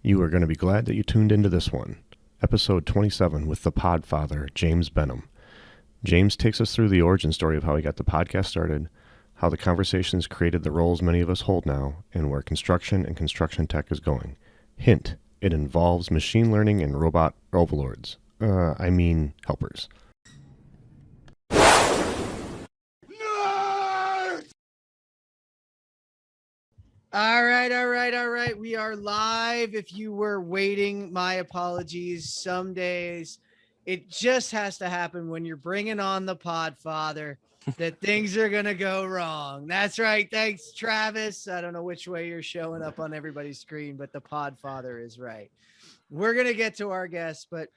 You are going to be glad that you tuned into this one, episode 27 with the Podfather, James Benham. James takes us through the origin story of how he got the podcast started, how the conversations created the roles many of us hold now, and where construction and construction tech is going. Hint, it involves machine learning and robot overlords. Helpers. All right. We are live. If you were waiting, my apologies. Some days it just has to happen when you're bringing on the Podfather that things are going to go wrong. That's right. Thanks, Travis. I don't know which way you're showing up on everybody's screen, but the Podfather is right. We're going to get to our guests, but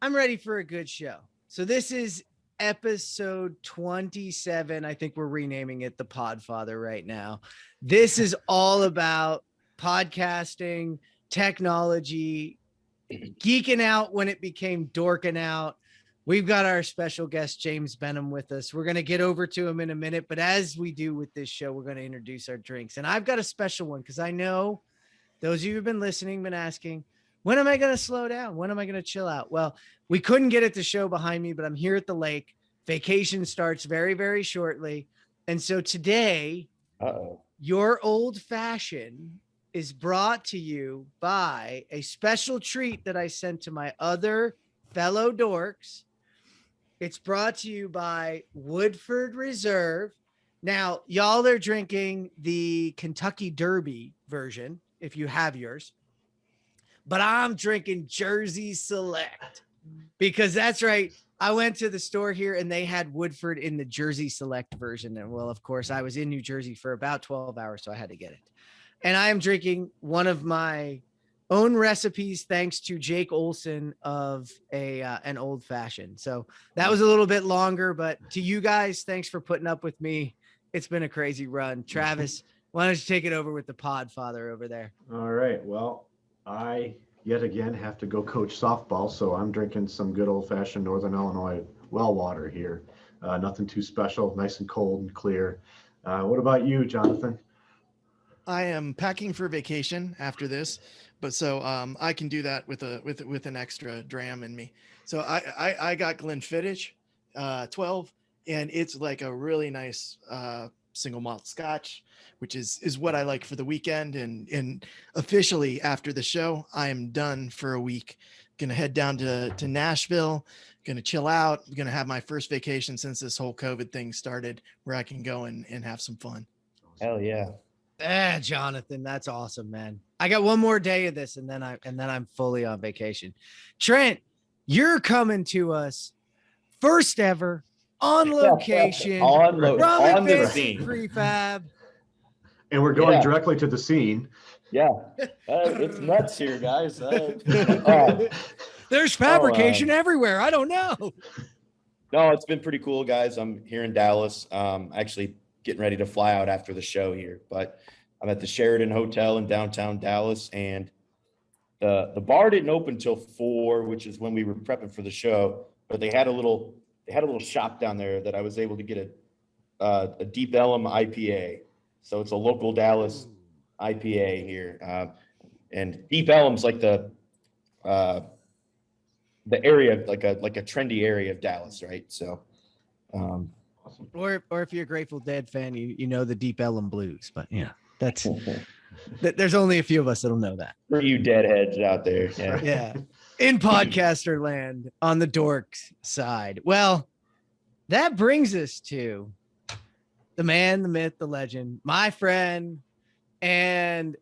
I'm ready for a good show. So this is episode 27. I think we're renaming it the Podfather right now. This is all about podcasting, technology, geeking out when it became dorking out. We've got our special guest, James Benham, with us. We're going to get over to him in a minute, but as we do with this show, we're going to introduce our drinks. And I've got a special one because I know those of you who've been listening, been asking, when am I going to slow down? When am I going to chill out? Well, we couldn't get at the show behind me, but I'm here at the lake. Vacation starts very, very shortly. And so today, your old fashioned is brought to you by a special treat that I sent to my other fellow dorks. It's brought to you by Woodford Reserve. Now, y'all are drinking the Kentucky Derby version, if you have yours. But I'm drinking Jersey Select because that's right. I went to the store here and they had Woodford in the Jersey Select version. And well, of course, I was in New Jersey for about 12 hours, so I had to get it. And I am drinking one of my own recipes, thanks to Jake Olson of an old fashioned. So that was a little bit longer, but to you guys, thanks for putting up with me. It's been a crazy run. Travis, why don't you take it over with the Podfather over there? All right. Well, I yet again have to go coach softball, so I'm drinking some good old-fashioned Northern Illinois well water here. Nothing too special, nice and cold and clear. What about you, Jonathan? I am packing for vacation after this, but so I can do that with an extra dram in me. So I got Glenfiddich 12, and it's like a really nice single malt scotch, which is what I like for the weekend. And officially after the show, I am done for a week. Gonna head down to Nashville, gonna chill out, gonna have my first vacation since this whole COVID thing started, where I can go and have some fun. Hell yeah. Jonathan, that's awesome, man. I got one more day of this and then I'm fully on vacation. Trent, you're coming to us first ever on location on the scene prefab. And we're going directly to the scene. Yeah, it's nuts here, guys. There's fabrication everywhere. I don't know. No, it's been pretty cool, guys. I'm here in Dallas. Actually getting ready to fly out after the show here, but I'm at the Sheraton Hotel in downtown Dallas, and the bar didn't open till 4, which is when we were prepping for the show. But they had a little shop down there that I was able to get a Deep Ellum IPA. So it's a local Dallas IPA here, and Deep Ellum's like the area, like a trendy area of Dallas, right? So, or if you're a Grateful Dead fan, you know the Deep Ellum Blues, but yeah, that's there's only a few of us that'll know that. For you deadheads out there, yeah, in podcaster land on the dorks side. Well, that brings us to the man, the myth, the legend, my friend, and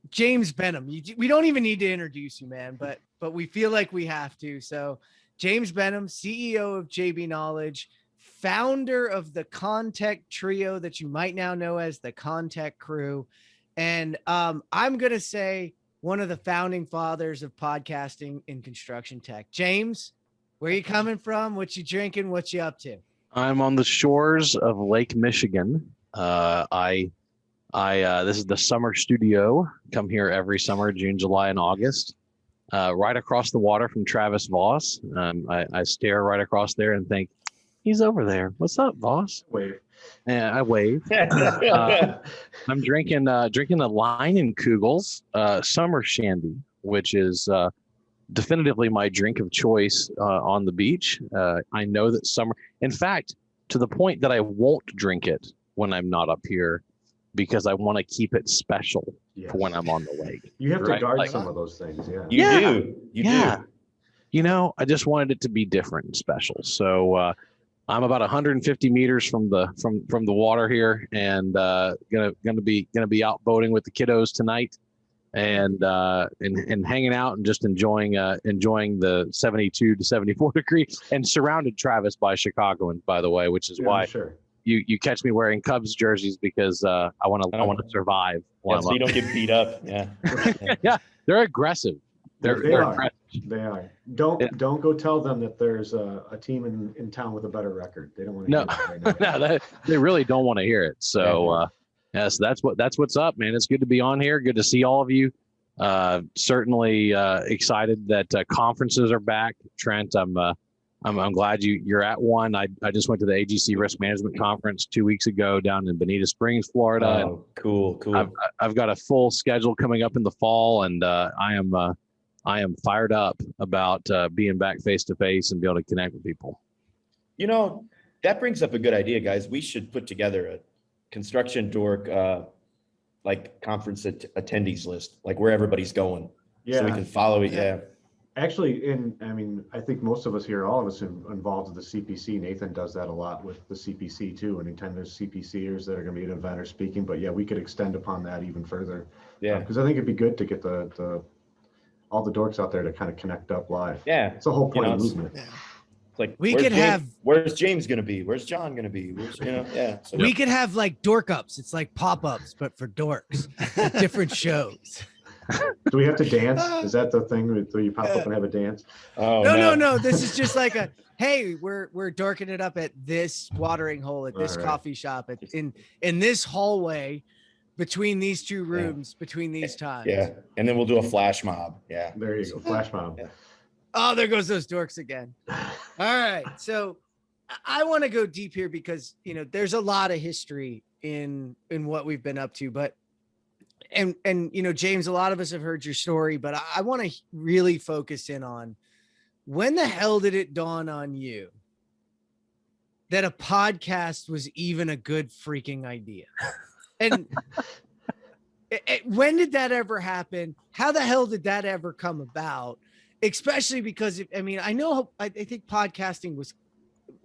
James Benham. We don't even need to introduce you, man, but we feel like we have to. So James Benham, CEO of JB Knowledge, founder of the Contech Trio that you might now know as the Contech Crew. And I'm going to say one of the founding fathers of podcasting in construction tech. James, where are you coming from? What you drinking? What you up to? I'm on the shores of Lake Michigan. This is the summer studio. Come here every summer, June, July, and August. Right across the water from Travis Voss. I stare right across there and think, he's over there. What's up, Voss? Wave. Yeah, I wave. I'm drinking the Leinenkugels summer shandy, which is definitively my drink of choice on the beach. I know that summer, in fact, to the point that I won't drink it when I'm not up here because I want to keep it special for when I'm on the lake. You have to Right? guard Like, some of those things. Yeah. You Yeah. do. You Yeah. do. You know, I just wanted it to be different and special. So I'm about 150 meters from the water here, and gonna be out boating with the kiddos tonight, and hanging out and just enjoying the 72 to 74 degrees, and surrounded, Travis, by Chicagoans, by the way, which is why Sure. you catch me wearing Cubs jerseys, because I want to survive. Yeah, so you don't get beat up. Yeah. Yeah, they're aggressive. They're are. aggressive. They are. Don't go tell them that there's a team in town with a better record. They don't want to No, hear that right now. no, they really don't want to hear it. So yes, that's what's up, man. It's good to be on here. Good to see all of you. Certainly excited that conferences are back. Trent, I'm glad you're at one. I just went to the AGC Risk Management Conference 2 weeks ago down in Bonita Springs, Florida. Oh, cool. I've got a full schedule coming up in the fall, and I am fired up about being back face to face and be able to connect with people. You know, that brings up a good idea, guys. We should put together a construction dork like conference attendees list, like where everybody's going. Yeah. So we can follow it. Yeah. Actually, I think most of us here, all of us involved with the CPC. Nathan does that a lot with the CPC too. Anytime there's CPCers that are going to be at an event or speaking, but yeah, we could extend upon that even further. Yeah. Because I think it'd be good to get the all the dorks out there to kind of connect up live. Yeah. It's the whole point of the movement. Yeah. It's like We could have. Where's James going to be? Where's John going to be? Yeah. So We could have like dork ups. It's like pop ups, but for dorks, at different shows. Do we have to dance? Is that the thing where you pop up and have a dance? Oh, No. This is just like hey, we're dorking it up at this watering hole, at this coffee shop, in this hallway, between these two rooms, between these times. Yeah. And then we'll do a flash mob. Yeah. There you go. Flash mob. Yeah. Oh, there goes those dorks again. All right. So I want to go deep here because, there's a lot of history in what we've been up to, but and James, a lot of us have heard your story, but I want to really focus in on when the hell did it dawn on you that a podcast was even a good freaking idea? And when did that ever happen? How the hell did that ever come about? Especially because, I think podcasting was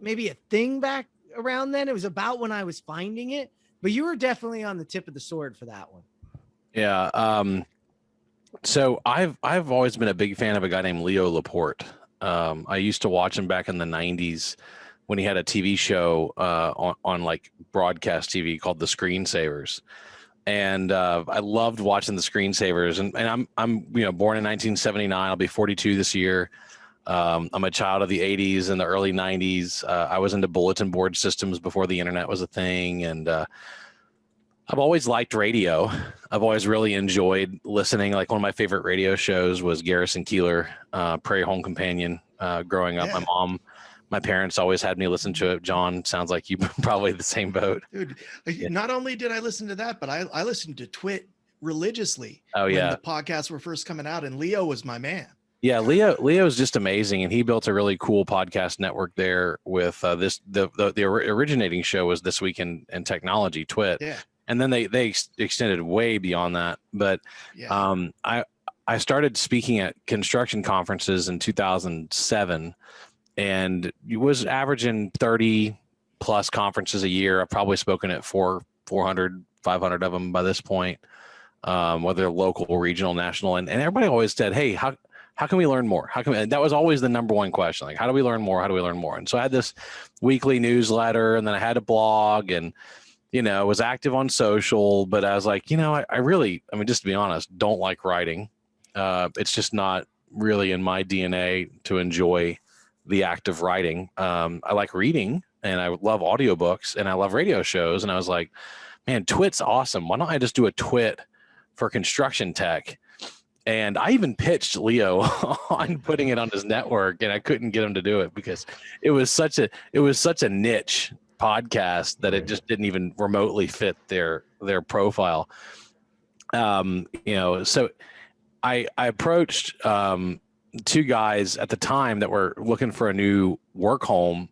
maybe a thing back around then. It was about when I was finding it, but you were definitely on the tip of the sword for that one. Yeah. So I've always been a big fan of a guy named Leo Laporte. I used to watch him back in the 90s when he had a TV show on like broadcast TV called The Screensavers. And I loved watching The Screensavers. And I'm born in 1979. I'll be 42 this year. I'm a child of the 80s and the early 90s. I was into bulletin board systems before the internet was a thing. And I've always liked radio. I've always really enjoyed listening. Like one of my favorite radio shows was Garrison Keillor, Prairie Home Companion. Growing up, my parents always had me listen to it. John, sounds like you probably the same boat. Dude, not only did I listen to that, but I listened to Twit religiously. Oh, yeah. When the podcasts were first coming out, and Leo was my man. Yeah, Leo's just amazing, and he built a really cool podcast network there with the originating show was This Week in Technology, Twit. Yeah. And then they extended way beyond that. But I started speaking at construction conferences in 2007, and was averaging 30 plus conferences a year. I've probably spoken at 400, 500 of them by this point, whether local, regional, national. And everybody always said, hey, how can we learn more? That was always the number one question. Like, how do we learn more? How do we learn more? And so I had this weekly newsletter, and then I had a blog, and was active on social, but I was like, I really, just to be honest, don't like writing. It's just not really in my DNA to enjoy the act of writing. I like reading, and I love audiobooks, and I love radio shows. And I was like, man, Twit's awesome. Why don't I just do a Twit for construction tech? And I even pitched Leo on putting it on his network, and I couldn't get him to do it because it was such a niche podcast that it just didn't even remotely fit their profile. So I approached two guys at the time that were looking for a new work home.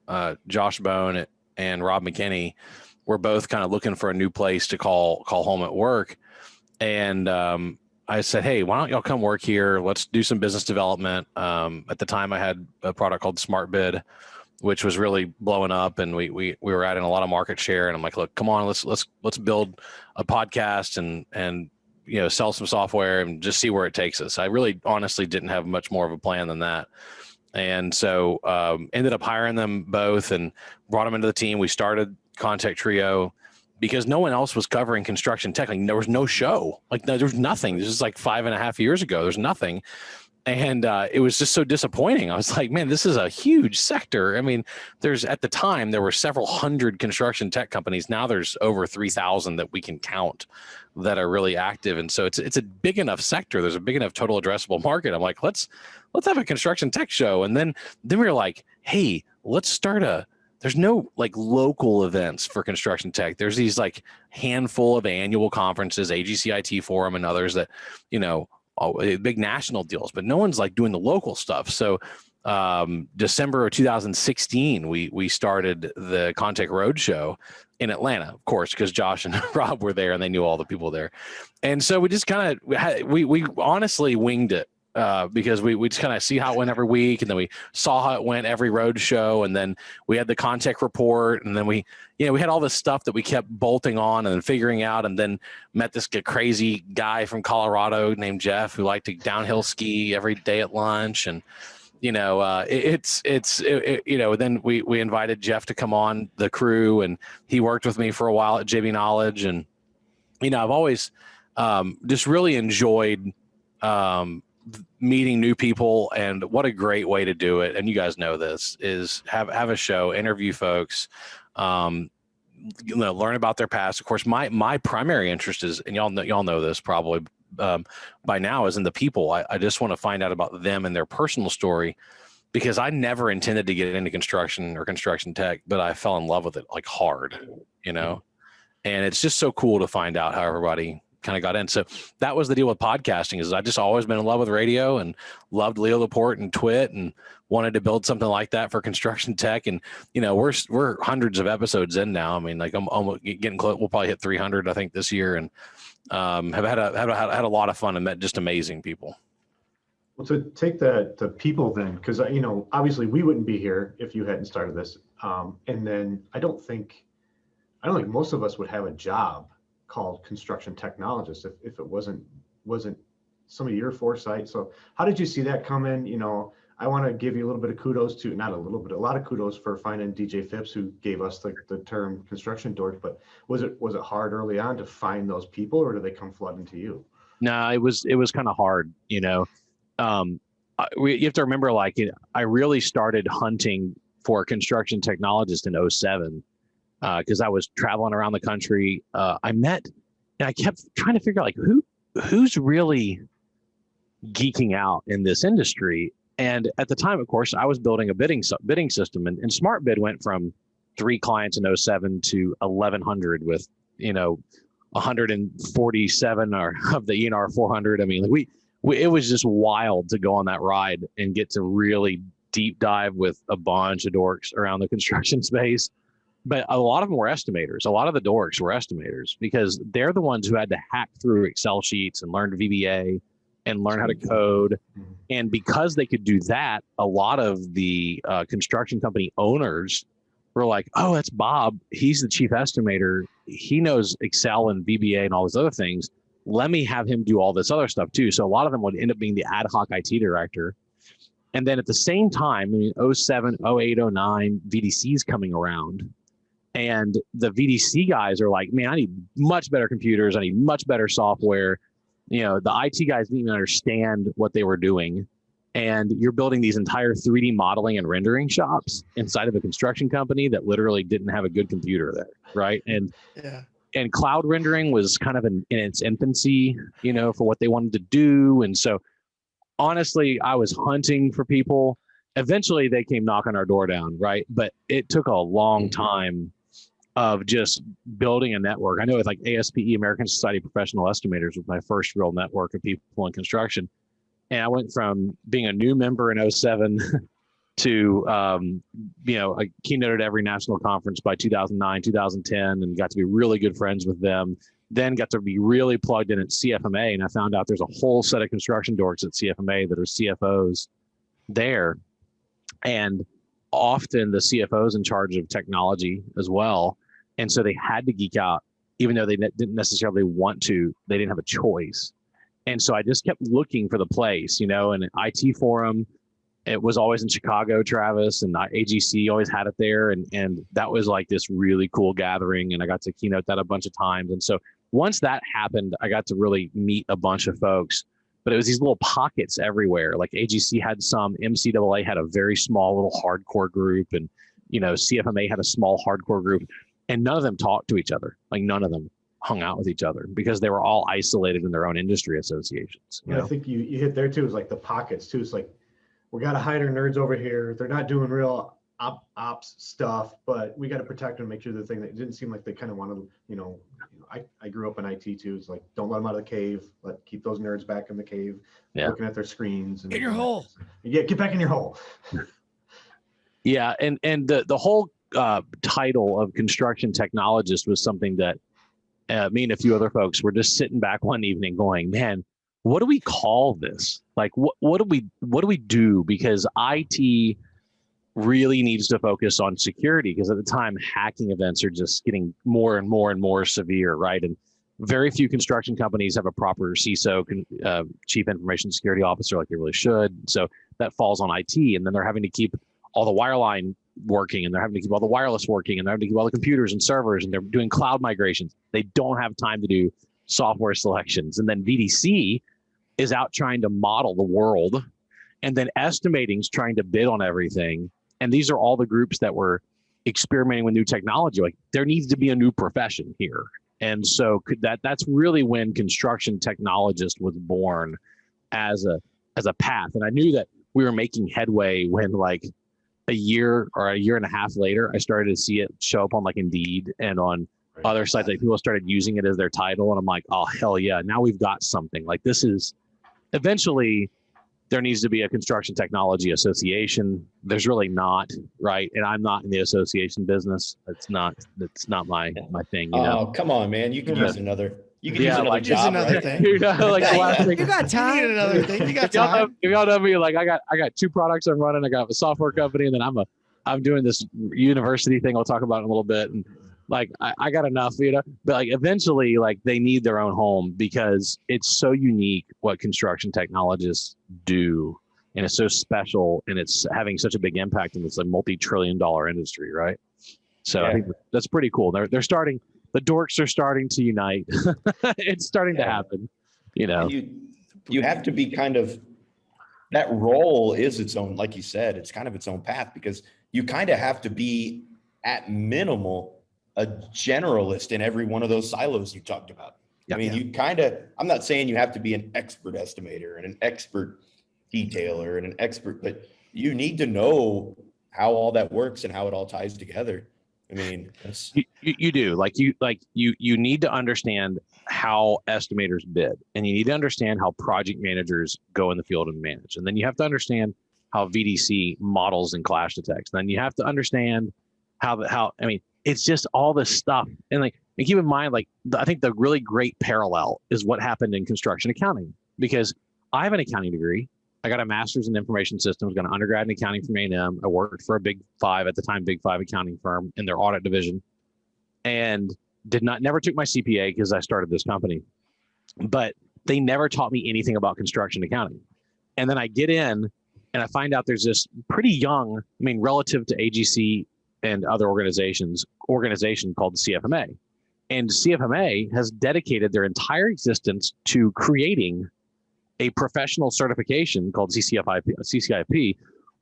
Josh Bone and Rob McKinney were both kind of looking for a new place to call home at work. And I said, hey, why don't y'all come work here? Let's do some business development. At the time I had a product called Smart Bid, which was really blowing up, and we were adding a lot of market share. And I'm like, look, come on, let's build a podcast and sell some software and just see where it takes us. I really honestly didn't have much more of a plan than that. And so ended up hiring them both and brought them into the team. We started Contact Trio because no one else was covering construction tech. Like, there was no show. There was nothing. This is like 5.5 years ago. There's nothing. And it was just so disappointing. I was like, man, this is a huge sector. I mean, at the time, there were several hundred construction tech companies. Now there's over 3,000 that we can count that are really active. And so it's a big enough sector. There's a big enough total addressable market. I'm like, let's have a construction tech show. And then we were like, hey, let's start there's no local events for construction tech. There's these handful of annual conferences, AGCIT Forum and others that, big national deals, but no one's doing the local stuff. So December of 2016, we started the Contact Roadshow in Atlanta, of course, because Josh and Rob were there and they knew all the people there. And so we just kind of, we honestly winged it. Because we just kind of see how it went every week, and then we saw how it went every road show, and then we had the Contact Report, and then we had all this stuff that we kept bolting on and figuring out, and then met this crazy guy from Colorado named Jeff who liked to downhill ski every day at lunch, and then we invited Jeff to come on the crew, and he worked with me for a while at JB Knowledge, and I've always just really enjoyed meeting new people, and what a great way to do it. And you guys know this is have a show, interview folks, learn about their past. Of course, my primary interest is, and y'all know this probably by now, is in the people. I just want to find out about them and their personal story, because I never intended to get into construction or construction tech, but I fell in love with it hard, and it's just so cool to find out how everybody kind of got in. So that was the deal with podcasting, is I just always been in love with radio and loved Leo Laporte and Twit, and wanted to build something like that for construction tech. And we're hundreds of episodes in now. I mean, I'm almost getting close. We'll probably hit 300, I think, this year, and have had a lot of fun and met just amazing people. Well, to take that to people then, because obviously we wouldn't be here if you hadn't started this, and then I don't think most of us would have a job called construction technologist if it wasn't some of your foresight. So how did you see that come in? I want to give you a little bit of kudos to, not a little bit, a lot of kudos for finding DJ Phipps, who gave us the term construction dork. But was it hard early on to find those people, or did they come flooding to you? No, it was kind of hard. You have to remember, I really started hunting for a construction technologist in 2007. Because I was traveling around the country. I met, and I kept trying to figure out who's really geeking out in this industry. And at the time, of course, I was building a bidding system, and Smart Bid went from 3 clients in 2007 to 1,100 with 147 of the ENR 400. I mean, it was just wild to go on that ride and get to really deep dive with a bunch of dorks around the construction space. But a lot of them were estimators. A lot of the dorks were estimators, because they're the ones who had to hack through Excel sheets and learn VBA and learn how to code. And because they could do that, a lot of the construction company owners were like, oh, that's Bob. He's the chief estimator. He knows Excel and VBA and all those other things. Let me have him do all this other stuff too. So a lot of them would end up being the ad hoc IT director. And then at the same time, 07, 08, 09, VDC's coming around. And the VDC guys are like, man, I need much better computers. I need much better software. The IT guys didn't even understand what they were doing. And you're building these entire 3D modeling and rendering shops inside of a construction company that literally didn't have a good computer there, right? And cloud rendering was kind of in its infancy, for what they wanted to do. And so honestly, I was hunting for people. Eventually, they came knocking our door down, right? But it took a long time of just building a network. I know with like ASPE, American Society of Professional Estimators, was my first real network of people in construction. And I went from being a new member in '07 to, I keynoted every national conference by 2009, 2010, and got to be really good friends with them. Then got to be really plugged in at CFMA. And I found out there's a whole set of construction dorks at CFMA that are CFOs there. And often the CFOs in charge of technology as well. And so they had to geek out, even though they didn't necessarily want to, they didn't have a choice. And so I just kept looking for the place, and an IT forum, it was always in Chicago, Travis, and AGC always had it there. And that was like this really cool gathering. And I got to keynote that a bunch of times. And so once that happened, I got to really meet a bunch of folks, but it was these little pockets everywhere. Like AGC had some, MCAA had a very small little hardcore group, and, CFMA had a small hardcore group, and none of them talked to each other. Like none of them hung out with each other because they were all isolated in their own industry associations. I think you hit there too, is like the pockets too. It's like, we got to hide our nerds over here. They're not doing real ops stuff, but we got to protect them, make sure the thing that didn't seem like they kind of wanted, I grew up in IT too. It's like, don't let them out of the cave. Keep those nerds back in the cave, looking at their screens. And Get your hole. Yeah, get back in your hole. Yeah, and the whole title of construction technologist was something that me and a few other folks were just sitting back one evening going, man, what do we call this? Like, what do we do? Because IT really needs to focus on security, because at the time, hacking events are just getting more and more and more severe, right? And very few construction companies have a proper CISO, Chief Information Security Officer, like they really should. So that falls on IT, and then they're having to keep all the wireline working, and they're having to keep all the wireless working, and they're having to keep all the computers and servers, and they're doing cloud migrations. They don't have time to do software selections. And then VDC is out trying to model the world, and then estimating's trying to bid on everything. And these are all the groups that were experimenting with new technology. Like, there needs to be a new profession here. And so that's really when construction technologist was born as a path. And I knew that we were making headway when, like, a year or a year and a half later, I started to see it show up on like Indeed and on other sites. Like, people started using it as their title, and I'm like, oh hell yeah, now we've got something. Like, this is eventually, there needs to be a construction technology association. There's really not, right? And I'm not in the association business. It's not my thing. Oh, come on, man! You could use another. You could use another like, job, another right? thing. The last thing. You got time. You need another thing. You got If y'all know- time. if y'all know me, like I got 2 products I'm running. I got a software company, and then I'm doing this university thing. I'll talk about in a little bit. And like, I got enough, but like eventually, like, they need their own home, because it's so unique what construction technologists do. And it's so special, and it's having such a big impact in this like multi-trillion-dollar industry. Right. So I think that's pretty cool. They're starting, the dorks are starting to unite. It's starting to happen, And you have to be kind of, that role is its own, like you said, it's kind of its own path, because you kind of have to be at minimal a generalist in every one of those silos you talked about. Yeah. I mean, you kind of, I'm not saying you have to be an expert estimator and an expert detailer and an expert, but you need to know how all that works and how it all ties together. I mean, you do, you need to understand how estimators bid, and you need to understand how project managers go in the field and manage. And then you have to understand how VDC models and clash detects. Then you have to understand it's just all this stuff. And keep in mind, I think the really great parallel is what happened in construction accounting, because I have an accounting degree. I got a master's in information systems, got an undergrad in accounting from A&M. I worked for a Big Five accounting firm in their audit division, and never took my CPA because I started this company, but they never taught me anything about construction accounting. And then I get in and I find out there's this pretty young, relative to AGC and other organization called the CFMA. And CFMA has dedicated their entire existence to creating a professional certification called CCIP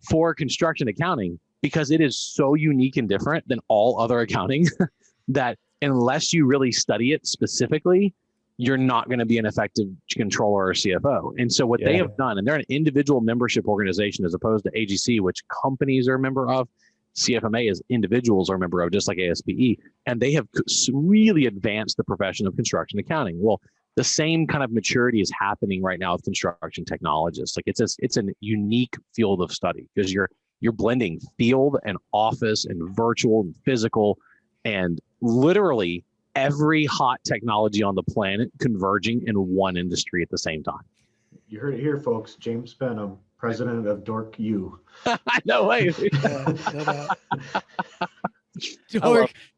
for construction accounting, because it is so unique and different than all other accounting that unless you really study it specifically, you're not going to be an effective controller or CFO. And so what they have done, and they're an individual membership organization as opposed to AGC, which companies are a member of, CFMA as individuals are a member of, just like ASPE, and they have really advanced the profession of construction accounting. Well, the same kind of maturity is happening right now with construction technologists. Like it's a unique field of study because you're blending field and office and virtual and physical and literally every hot technology on the planet converging in one industry at the same time. You heard it here, folks. James Benham, president of Dork U. No way. No doubt.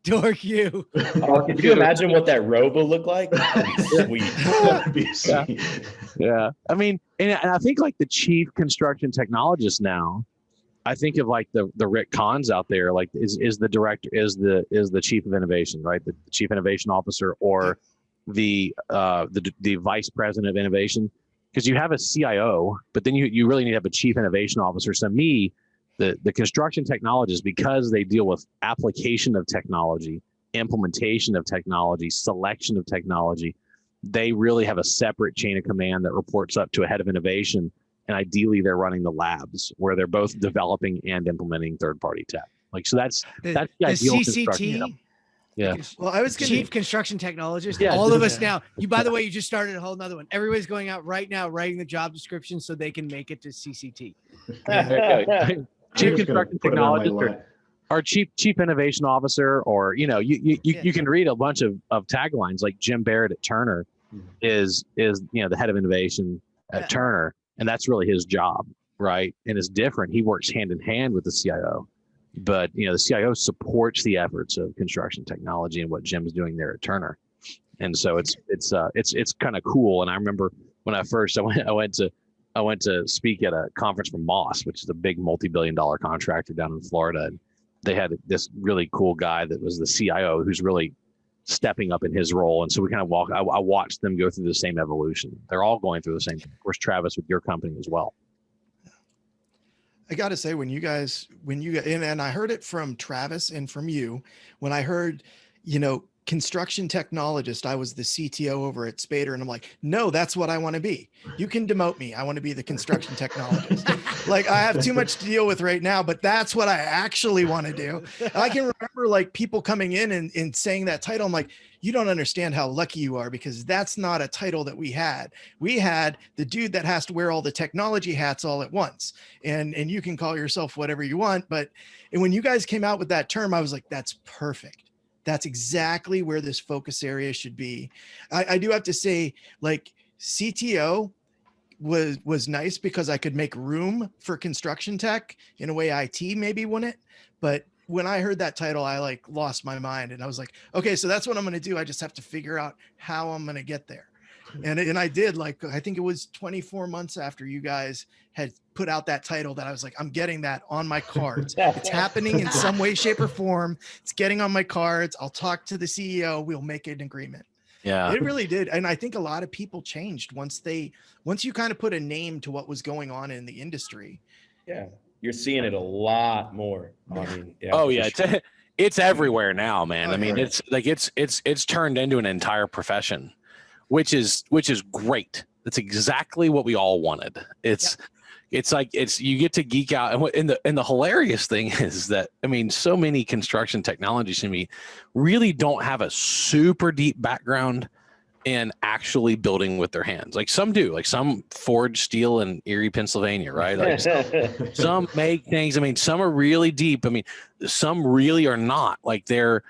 Dork you. Could you imagine what that robe will look like? That'd be sweet. That'd be sweet. Yeah. I mean, and I think like the chief construction technologist now, I think of like the Rick Kahns out there, like is the director, is the chief of innovation, right? The chief innovation officer or the vice president of innovation. Because you have a CIO, but then you really need to have a chief innovation officer. So the construction technologists, because they deal with application of technology, implementation of technology, selection of technology, they really have a separate chain of command that reports up to a head of innovation. And ideally they're running the labs where they're both developing and implementing third-party tech. Like, so that's the ideal CCT. Yeah. Well, I was Chief construction technologist. Yeah, All of us now. By the way, you just started a whole nother one. Everybody's going out right now, writing the job description so they can make it to CCT. Chief construction technologist or chief innovation officer, or you can read a bunch of taglines like Jim Barrett at Turner is the head of innovation at Turner, and that's really his job, right? And it's different. He works hand in hand with the CIO. But the CIO supports the efforts of construction technology and what Jim's doing there at Turner, and so it's kind of cool. And I remember when I went to speak at a conference from Moss, which is a big multi-billion-dollar contractor down in Florida, and they had this really cool guy that was the CIO who's really stepping up in his role. And so we kind of I watched them go through the same evolution. They're all going through the same thing. Of course, Travis, with your company as well. I got to say, when you guys, and I heard it from Travis and from you, when I heard, construction technologist, I was the CTO over at Spader, and I'm like, no, that's what I want to be. You can demote me. I want to be the construction technologist. Like, I have too much to deal with right now, but that's what I actually want to do. And I can remember like people coming in and saying that title. I'm like, you don't understand how lucky you are, because that's not a title that we had. We had the dude that has to wear all the technology hats all at once. And you can call yourself whatever you want. But when you guys came out with that term, I was like, that's perfect. That's exactly where this focus area should be. I do have to say, like, CTO was nice because I could make room for construction tech in a way IT maybe wouldn't. But when I heard that title, I like lost my mind, and I was like, okay, so that's what I'm going to do. I just have to figure out how I'm going to get there. And I did, like, I think it was 24 months after you guys had put out that title that I was like, I'm getting that on my cards. It's happening in some way, shape, or form. It's getting on my cards. I'll talk to the CEO. We'll make an agreement. Yeah, it really did. And I think a lot of people changed once you kind of put a name to what was going on in the industry. Yeah. You're seeing it a lot more. I mean, sure. It's everywhere now, man. I mean, yeah. it's like, it's turned into an entire profession, which is great. That's exactly what we all wanted. It's like you get to geek out, and the hilarious thing is that, I mean, so many construction technologies to me really don't have a super deep background in actually building with their hands. Like some do, like some forge steel in Erie, Pennsylvania, right? Like some make things. I mean, some are really deep. I mean, some really are not. Like they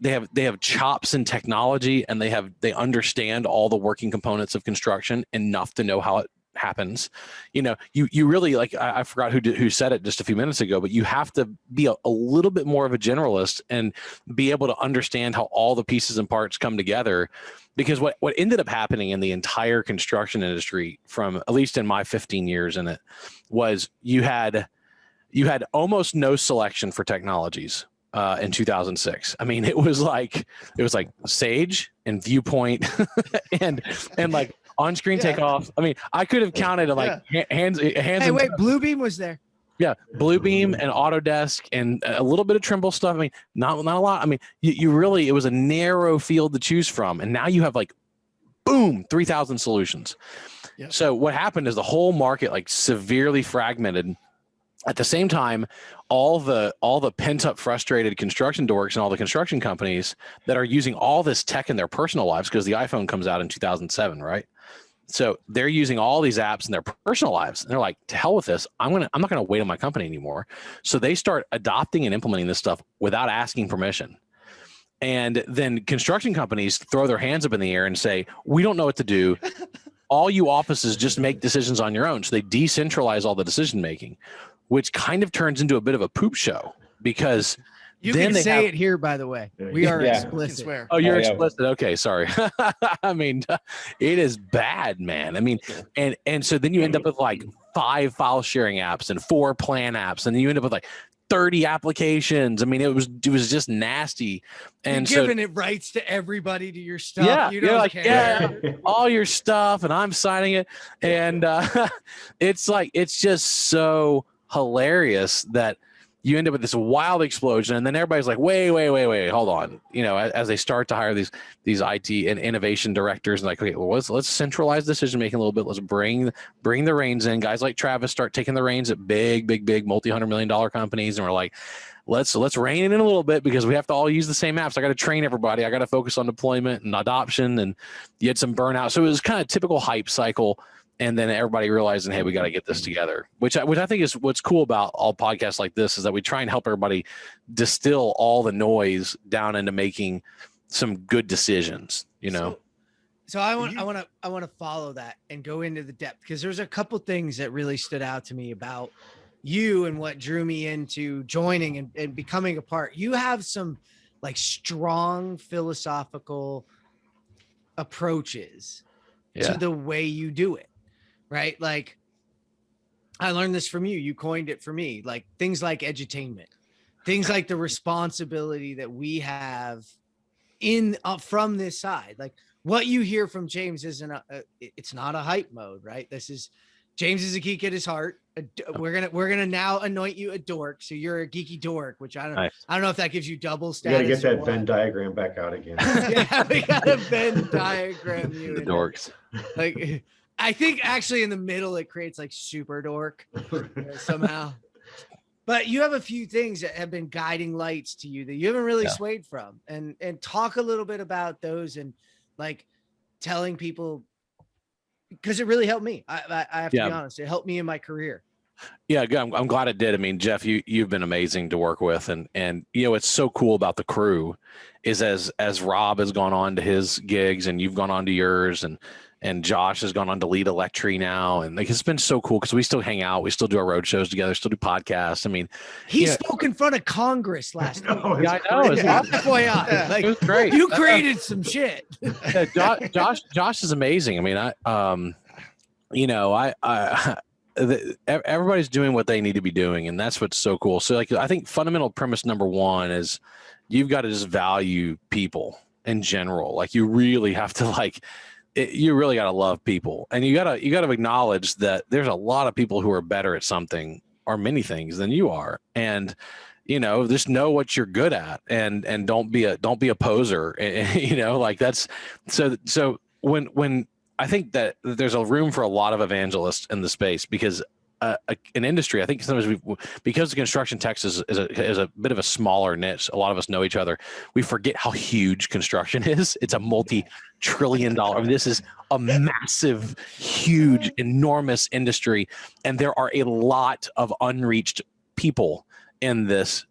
have chops in technology, and they understand all the working components of construction enough to know how it happens. You really, like, I forgot who said it just a few minutes ago, but you have to be a little bit more of a generalist and be able to understand how all the pieces and parts come together. Because what ended up happening in the entire construction industry, from at least in my 15 years in it, was you had almost no selection for technologies in 2006. I mean, it was like Sage and Viewpoint and like on-screen takeoff. I mean, I could have counted like hands. Hey, wait, Bluebeam was there. Yeah, Bluebeam and Autodesk and a little bit of Trimble stuff. I mean, not a lot. I mean, you really, it was a narrow field to choose from, and now you have like, boom, 3,000 solutions. Yep. So what happened is the whole market like severely fragmented, At the same time, all the pent up frustrated construction dorks and all the construction companies that are using all this tech in their personal lives, because the iPhone comes out in 2007, right? So they're using all these apps in their personal lives, and they're like, to hell with this. I'm not gonna wait on my company anymore. So they start adopting and implementing this stuff without asking permission. And then construction companies throw their hands up in the air and say, we don't know what to do. All you offices just make decisions on your own. So they decentralize all the decision making, which kind of turns into a bit of a poop show, because You then can say it here, by the way. We are Yeah. You can explicit. swear. Oh, you're Oh, yeah. explicit. Okay, sorry. I mean, it is bad, man. I mean, and so then you end up with like 5 file sharing apps and 4 plan apps, and then you end up with like 30 applications. I mean, it was just nasty. And You're so giving it rights to everybody to your stuff. yeah, You you're don't like, care. yeah, all your stuff, and I'm signing it, and it's like, it's just so hilarious that you end up with this wild explosion, and then everybody's like, wait, hold on. You know, as they start to hire these IT and innovation directors, and like, okay, well, let's centralize decision making a little bit. Let's bring the reins in. Guys like Travis start taking the reins at big multi-$100 million companies, and we're like, let's rein it in a little bit, because we have to all use the same apps. I got to train everybody. I got to focus on deployment and adoption, and you had some burnout. So it was kind of typical hype cycle. And then everybody realizing, hey, we got to get this together, which I think is what's cool about all podcasts like this, is that we try and help everybody distill all the noise down into making some good decisions, you know? So I want to follow that and go into the depth, because there's a couple things that really stood out to me about you and what drew me into joining and becoming a part. You have some like strong philosophical approaches to the way you do it. Right? Like, I learned this from you. You coined it for me. Like things like edutainment, things like the responsibility that we have from this side. Like what you hear from James isn't it's not a hype mode, right? James is a geek at his heart. We're gonna now anoint you a dork, so you're a geeky dork, which I don't know if that gives you double status. You gotta get that Venn diagram back out again. Yeah, we gotta Venn diagram you. The dorks. Like, I think actually in the middle it creates like super dork somehow. But you have a few things that have been guiding lights to you that you haven't really swayed from, and talk a little bit about those, and like telling people, because it really helped me. I have to be honest, it helped me in my career. Yeah, I'm glad it did. I mean, Jeff, you've been amazing to work with, and you know, it's so cool about the crew is as Rob has gone on to his gigs, and you've gone on to yours, and Josh has gone on to lead Electri now. And like, it's been so cool because we still hang out. We still do our road shows together, still do podcasts. I mean, he spoke in front of Congress last week. Yeah, I know. It's awesome. FYI, like, it was great. You created some shit. Josh is amazing. I mean, everybody's doing what they need to be doing, and that's what's so cool. So like, I think fundamental premise number one is you've got to just value people in general. Like, you really have to you really got to love people, and you got to acknowledge that there's a lot of people who are better at something or many things than you are. And, you know, just know what you're good at, and don't be a poser. You know, like that's so when I think that there's a room for a lot of evangelists in the space, because an industry, I think sometimes because the construction tech is a bit of a smaller niche. A lot of us know each other. We forget how huge construction is. It's a multi-trillion-dollar. I mean, this is a massive, huge, enormous industry, and there are a lot of unreached people in this.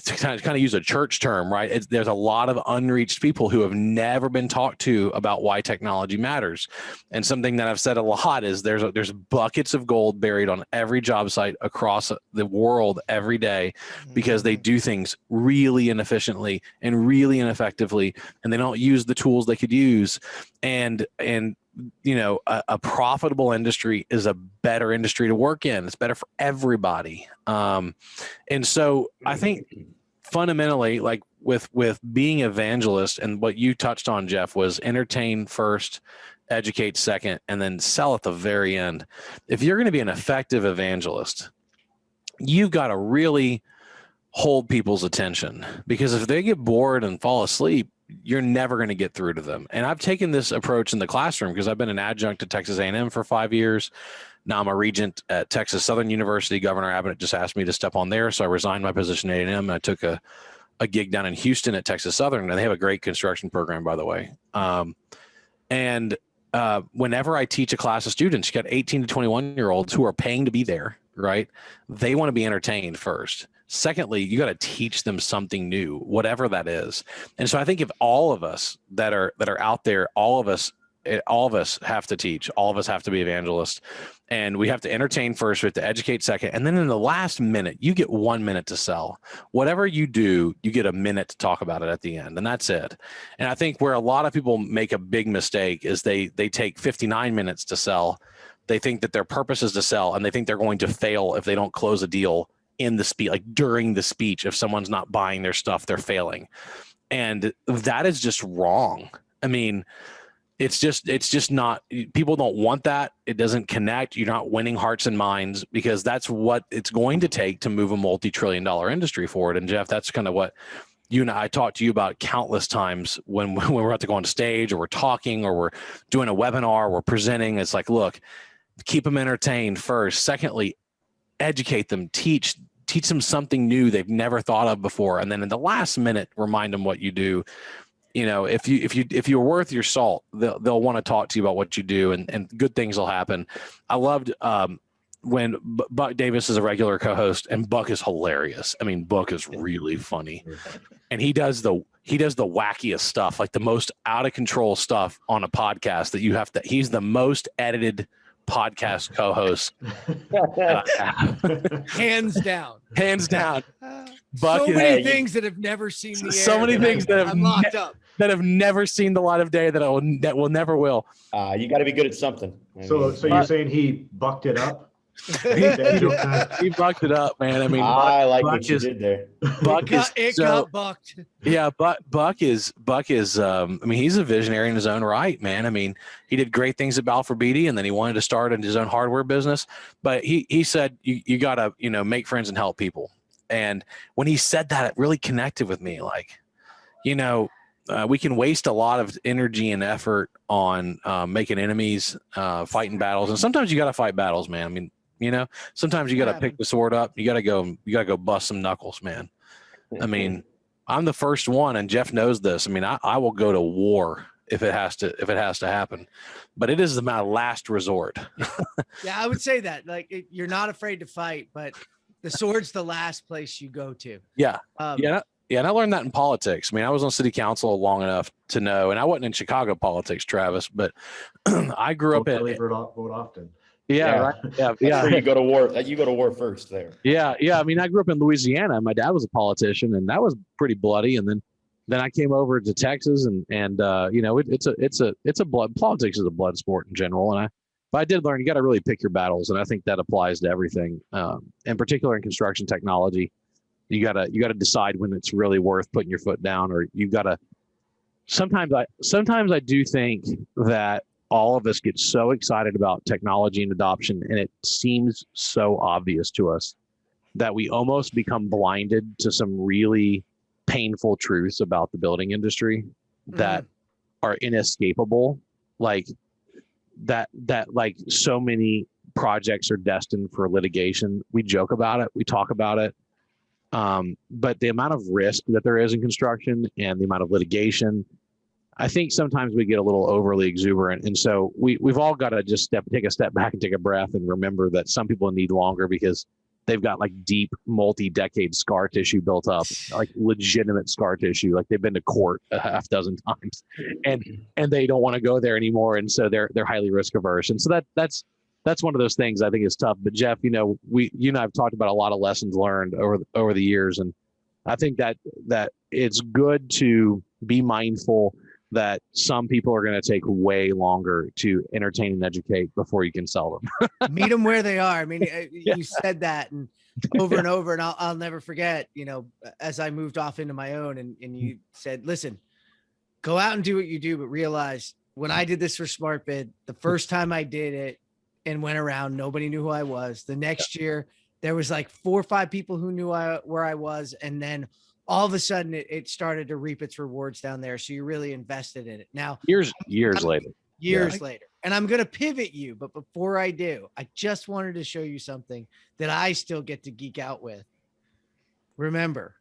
To kind of use a church term, right? There's a lot of unreached people who have never been talked to about why technology matters. And something that I've said a lot is there's buckets of gold buried on every job site across the world every day, because they do things really inefficiently and really ineffectively, and they don't use the tools they could use. And you know, a profitable industry is a better industry to work in. It's better for everybody. And so I think fundamentally, like with being evangelist, and what you touched on, Jeff, was entertain first, educate second, and then sell at the very end. If you're going to be an effective evangelist, you've got to really hold people's attention, because if they get bored and fall asleep, you're never going to get through to them. And I've taken this approach in the classroom because I've been an adjunct to Texas A&M for 5 years. Now I'm a regent at Texas Southern University. Governor Abbott just asked me to step on there, so I resigned my position at A&M, and I took a gig down in Houston at Texas Southern, and they have a great construction program, by the way. Whenever I teach a class of students, you got 18 to 21-year-olds who are paying to be there, right? They want to be entertained first. Secondly, you got to teach them something new, whatever that is. And so I think if all of us that are out there, all of us have to teach, all of us have to be evangelists, and we have to entertain first, we have to educate second, and then in the last minute, you get 1 minute to sell. Whatever you do, you get a minute to talk about it at the end, and that's it. And I think where a lot of people make a big mistake is they take 59 minutes to sell. They think that their purpose is to sell, and they think they're going to fail if they don't close a deal in the speech, like during the speech. If someone's not buying their stuff, they're failing. And that is just wrong. I mean, it's just not, people don't want that. It doesn't connect. You're not winning hearts and minds, because that's what it's going to take to move a multi-trillion-dollar industry forward. And Jeff, that's kind of what you and I talked to you about countless times when we're about to go on stage, or we're talking, or we're doing a webinar, we're presenting. It's like, look, keep them entertained first. Secondly, educate them, teach them something new they've never thought of before. And then in the last minute, remind them what you do. You know, if you're worth your salt, they'll want to talk to you about what you do, and good things will happen. I loved when Buck Davis is a regular co-host, and Buck is hilarious. I mean, Buck is really funny, and he does the wackiest stuff, like the most out of control stuff on a podcast that you have to. He's the most edited podcast co-host, hands down. Buck so many things that have never seen the air. So many things I'm locked up. that have never seen the light of day, that will never will. You got to be good at something. So you're saying he bucked it up? He bucked it up, man. I mean, I like what you did there. Buck got bucked. Yeah, Buck is. I mean, he's a visionary in his own right, man. I mean, he did great things at Balfour Beatty, and then he wanted to start his own hardware business. But he said, you gotta, make friends and help people. And when he said that, it really connected with me. Like, we can waste a lot of energy and effort on making enemies, fighting battles, and sometimes you got to fight battles, man. I mean, sometimes you got to pick the sword up. You got to go bust some knuckles, man. I mean, I'm the first one, and Jeff knows this. I mean, I will go to war if it has to happen, but it is my last resort. Yeah, I would say that. Like, you're not afraid to fight, but the sword's the last place you go to. Yeah. Yeah, and I learned that in politics. I mean, I was on city council long enough to know, and I wasn't in Chicago politics, Travis, but I grew up in. Vote often. Yeah, right. Yeah. So you go to war. You go to war first there. Yeah. I mean, I grew up in Louisiana. My dad was a politician, and that was pretty bloody. And then I came over to Texas, and it's a blood. Politics is a blood sport in general, but I did learn you got to really pick your battles, and I think that applies to everything. In particular, in construction technology, you gotta decide when it's really worth putting your foot down, or you gotta. Sometimes I do think that all of us get so excited about technology and adoption, and it seems so obvious to us that we almost become blinded to some really painful truths about the building industry that are inescapable. Like that like so many projects are destined for litigation. We joke about it, we talk about it. But the amount of risk that there is in construction and the amount of litigation, I think sometimes we get a little overly exuberant. And so we've all got to just take a step back and take a breath and remember that some people need longer because they've got like deep multi-decade scar tissue built up, like legitimate scar tissue. Like they've been to court a half dozen times and they don't want to go there anymore. And so they're highly risk averse. And so that's one of those things I think is tough. But Jeff, you and I have talked about a lot of lessons learned over the years. And I think that it's good to be mindful that some people are going to take way longer to entertain and educate before you can sell them. Meet them where they are. I mean, you said that and over and over, and I'll never forget, as I moved off into my own and you said, listen, go out and do what you do, but realize when I did this for Smart Bid, the first time I did it and went around, nobody knew who I was. The next year, there was like 4 or 5 people who knew where I was. And then all of a sudden it started to reap its rewards down there. So you really invested in it. Now, years later. And I'm going to pivot you. But before I do, I just wanted to show you something that I still get to geek out with. Remember,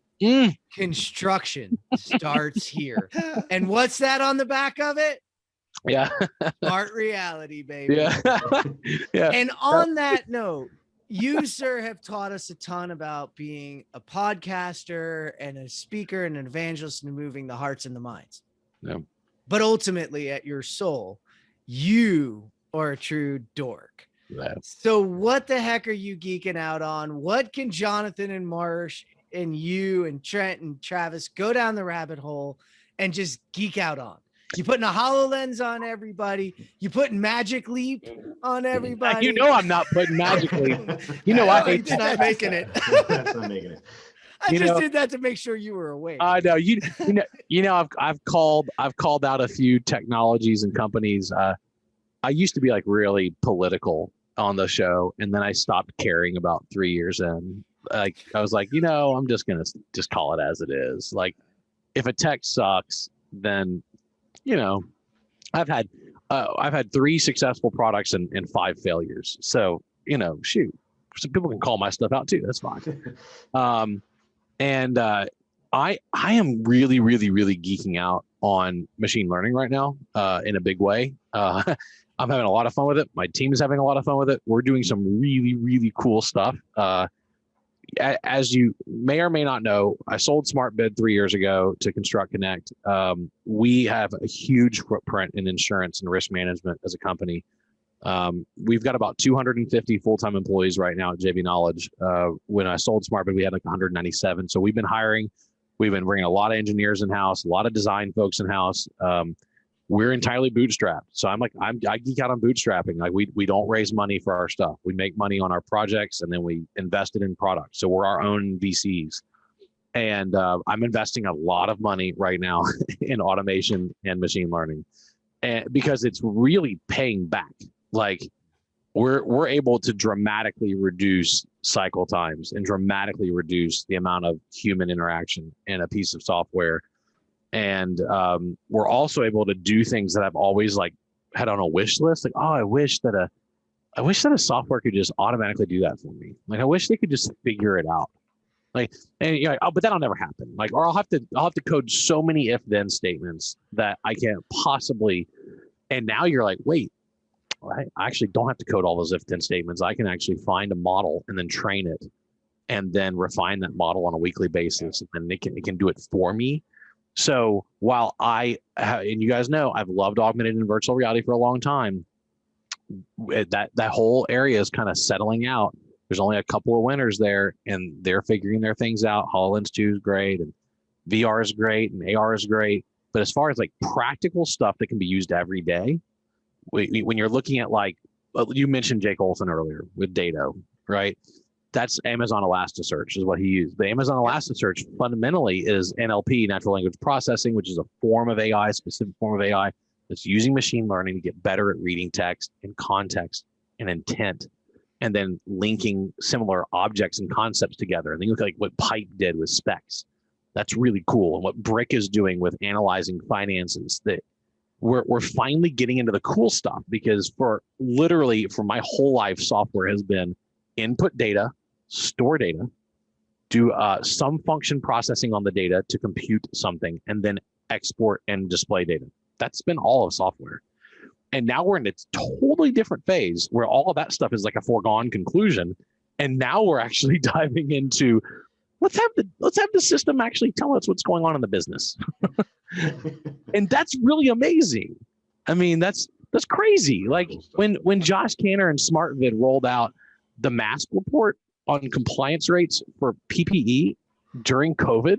construction starts here. And what's that on the back of it? Yeah. Smart reality, baby. Yeah. Yeah. And on that note, you, sir, have taught us a ton about being a podcaster and a speaker and an evangelist and moving the hearts and the minds. Yeah. But ultimately, at your soul, you are a true dork. Yeah. So what the heck are you geeking out on? What can Jonathan and Marsh and you and Trent and Travis go down the rabbit hole and just geek out on? You putting a HoloLens on everybody. You putting Magic Leap on everybody. You know I'm not putting Magic Leap. You know I hate It's not making it. That's not making it. I just did that to make sure you were awake. I know you know I've called out a few technologies and companies. I used to be like really political on the show, and then I stopped caring about 3 years in. Like I was like, I'm just gonna just call it as it is. Like if a tech sucks, then I've had 3 successful products and 5 failures. So shoot, some people can call my stuff out too. That's fine. And I am really, really, really geeking out on machine learning right now in a big way. I'm having a lot of fun with it. My team is having a lot of fun with it. We're doing some really, really cool stuff. As you may or may not know, I sold SmartBid 3 years ago to Construct Connect. We have a huge footprint in insurance and risk management as a company. We've got about 250 full-time employees right now at JV Knowledge. When I sold SmartBid, we had like 197. So we've been hiring. We've been bringing a lot of engineers in-house, a lot of design folks in-house. We're entirely bootstrapped. So I geek out on bootstrapping. Like we don't raise money for our stuff. We make money on our projects and then we invest it in products. So we're our own VCs. And I'm investing a lot of money right now in automation and machine learning, and because it's really paying back. Like we're able to dramatically reduce cycle times and dramatically reduce the amount of human interaction in a piece of software. And we're also able to do things that I've always had on a wish list. Like, I wish that a software could just automatically do that for me. Like, I wish they could just figure it out. Like, and you're like, but that'll never happen. Like, or I'll have to code so many if-then statements that I can't possibly. And now you're like, wait, I actually don't have to code all those if-then statements. I can actually find a model and then train it, and then refine that model on a weekly basis, and then it can do it for me. So while and you guys know, I've loved augmented and virtual reality for a long time, that whole area is kind of settling out. There's only a couple of winners there, and they're figuring their things out. HoloLens 2 is great, and VR is great, and AR is great. But as far as like practical stuff that can be used every day, when you're looking at you mentioned Jake Olson earlier with Dado, right? That's Amazon Elasticsearch is what he used. But Amazon Elasticsearch fundamentally is NLP, natural language processing, which is a form of AI, specific form of AI that's using machine learning to get better at reading text and context and intent, and then linking similar objects and concepts together. And then you look like what Pipe did with specs. That's really cool. And what Brick is doing with analyzing finances, that we're finally getting into the cool stuff, because for my whole life, software has been input data, store data, do some function processing on the data to compute something, and then export and display data. That's been all of software. And now we're in a totally different phase where all of that stuff is like a foregone conclusion. And now we're actually diving into, let's have the system actually tell us what's going on in the business. And that's really amazing. I mean, that's crazy. Like when Josh Canner and SmartVid rolled out the mask report on compliance rates for PPE during COVID,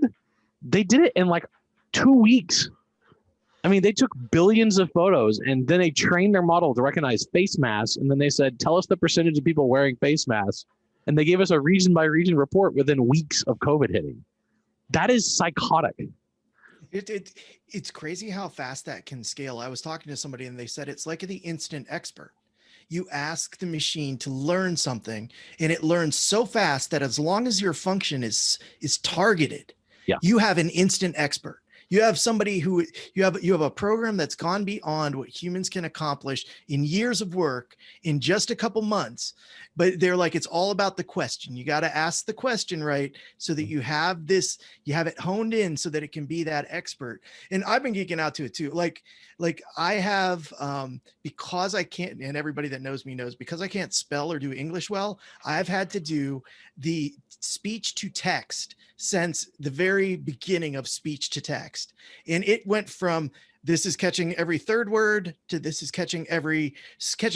they did it in like 2 weeks. I mean, they took billions of photos, and then they trained their model to recognize face masks. And then they said, tell us the percentage of people wearing face masks. And they gave us a region by region report within weeks of COVID hitting. That is psychotic. It's crazy how fast that can scale. I was talking to somebody and they said it's like the instant expert. You ask the machine to learn something, and it learns so fast that as long as your function is targeted, you have an instant expert. You have somebody who you have a program that's gone beyond what humans can accomplish in years of work in just a couple months. But they're like, it's all about the question. You got to ask the question right so that you have it honed in so that it can be that expert. And I've been geeking out to it too. Like I have, because I can't, and everybody that knows me knows, because I can't spell or do English well, I've had to do the speech to text since the very beginning of speech to text. And it went from this is catching every third word to this is catching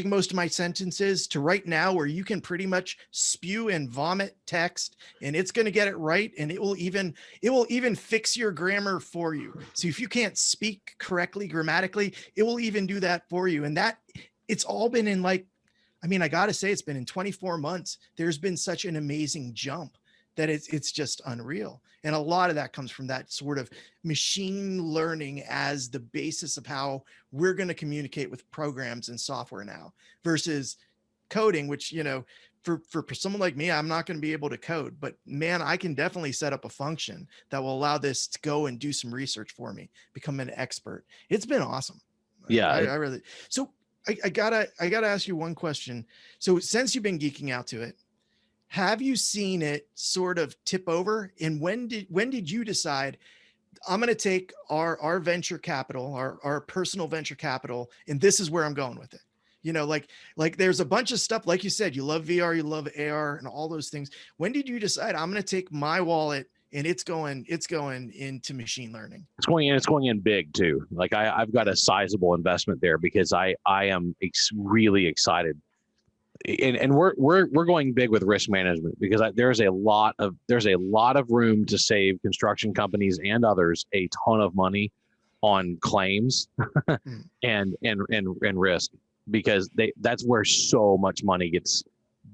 most of my sentences to right now where you can pretty much spew and vomit text and it's going to get it right. And it will even fix your grammar for you. So if you can't speak correctly grammatically, it will even do that for you. And that it's all been in I got to say it's been in 24 months. There's been such an amazing jump that it's just unreal. And a lot of that comes from that sort of machine learning as the basis of how we're going to communicate with programs and software now versus coding, which, for someone like me, I'm not going to be able to code, but man, I can definitely set up a function that will allow this to go and do some research for me, become an expert. It's been awesome. Yeah. I really, so I gotta ask you one question. So since you've been geeking out to it, have you seen it sort of tip over? And when did you decide I'm going to take our venture capital, our personal venture capital, and this is where I'm going with it? Like there's a bunch of stuff, like you said, you love VR, you love AR and all those things. When did you decide I'm going to take my wallet and it's going into machine learning? It's going in big too. Like I've got a sizable investment there because I am really excited. And we're going big with risk management because there's a lot of room to save construction companies and others a ton of money on claims and risk, because that's where so much money gets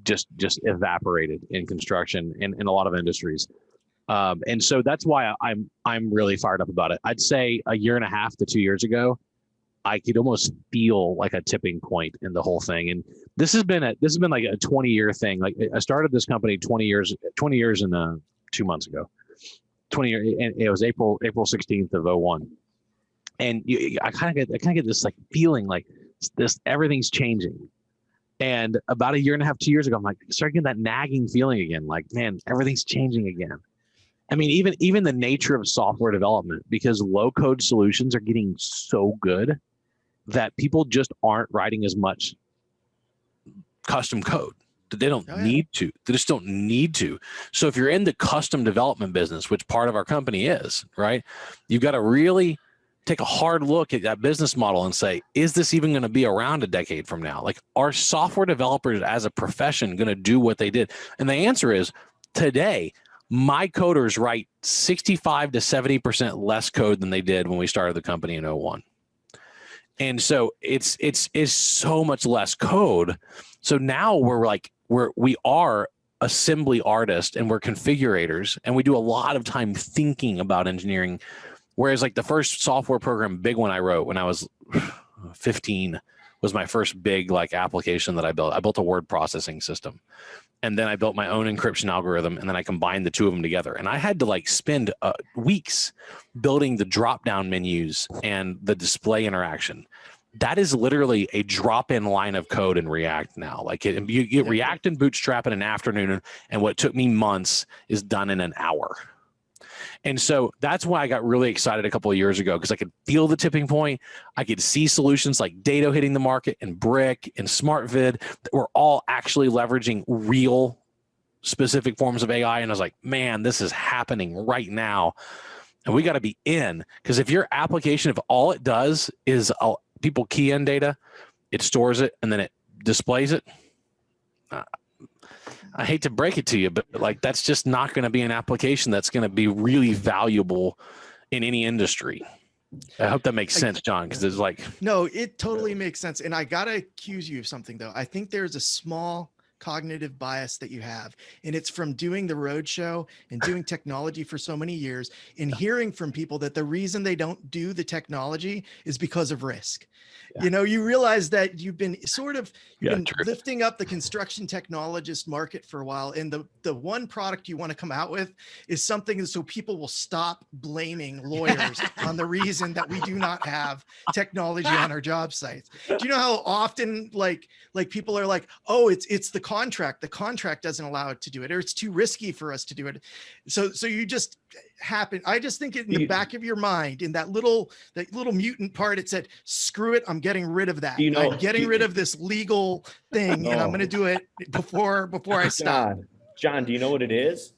just evaporated in construction and in a lot of industries. And so that's why I'm really fired up about it. I'd say a year and a half to 2 years ago, I could almost feel like a tipping point in the whole thing. And this has been like a 20-year thing. Like I started this company 20 years and 2 months ago, 20 years, and it was April 16th of 01. And I kind of get this like feeling like everything's changing. And about a year and a half, 2 years ago, I'm like, starting getting that nagging feeling again. Like, man, everything's changing again. I mean, even the nature of software development, because low code solutions are getting so good that people just aren't writing as much custom code. They don't need to. They just don't need to. So if you're in the custom development business, which part of our company is, right, you've got to really take a hard look at that business model and say, is this even going to be around a decade from now? Like, are software developers as a profession going to do what they did? And the answer is today, my coders write 65 to 70% less code than they did when we started the company in 01. And so it's so much less code. So now we are assembly artists and we're configurators, and we do a lot of time thinking about engineering. Whereas like the first software program, big one I wrote when I was 15 was my first big like application that I built. I built a word processing system. And then I built my own encryption algorithm, and then I combined the two of them together. And I had to like spend weeks building the drop-down menus and the display interaction. That is literally a drop-in line of code in React now. Like you get React and Bootstrap in an afternoon, and what took me months is done in an hour. And so that's why I got really excited a couple of years ago, because I could feel the tipping point. I could see solutions like Dado hitting the market and Brick and SmartVid that were all actually leveraging real specific forms of AI. And I was like, man, this is happening right now. And we got to be in, because if your application, if all it does is people key in data, it stores it, and then it displays it. I hate to break it to you, but like that's just not going to be an application that's going to be really valuable in any industry. I hope that makes sense, John, because it's like... No, it totally makes sense. And I got to accuse you of something, though. I think there's a small cognitive bias that you have. And it's from doing the roadshow and doing technology for so many years and hearing from people that the reason they don't do the technology is because of risk. Yeah. You know, you realize that you've been True. lifting up the construction technologist market for a while. And the one product you want to come out with is something so people will stop blaming lawyers on the reason that we do not have technology on our job sites. Do you know how often like people are like, oh, it's the contract. The contract doesn't allow it to do it, or it's too risky for us to do it. So you just happen. I just think in the back of your mind, in that little mutant part, it said, screw it. I'm getting rid of that. I'm getting rid of this legal thing, and I'm going to do it before I stop. John, do you know what it is?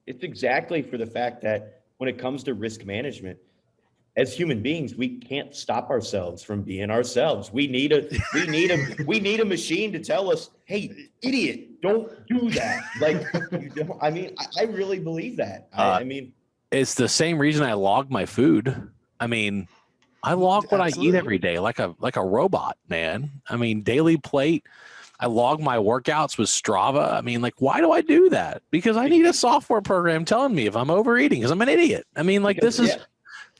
It's exactly for the fact that when it comes to risk management, as human beings, we can't stop ourselves from being ourselves. We need a machine to tell us, hey, idiot, don't do that. Like, I mean, I really believe that. I mean, it's the same reason I log my food. I mean, I log what Absolutely. I eat every day, like a robot, man. I mean, daily plate. I log my workouts with Strava. I mean, like, why do I do that? Because I need a software program telling me if I'm overeating, because I'm an idiot. I mean, like, this is,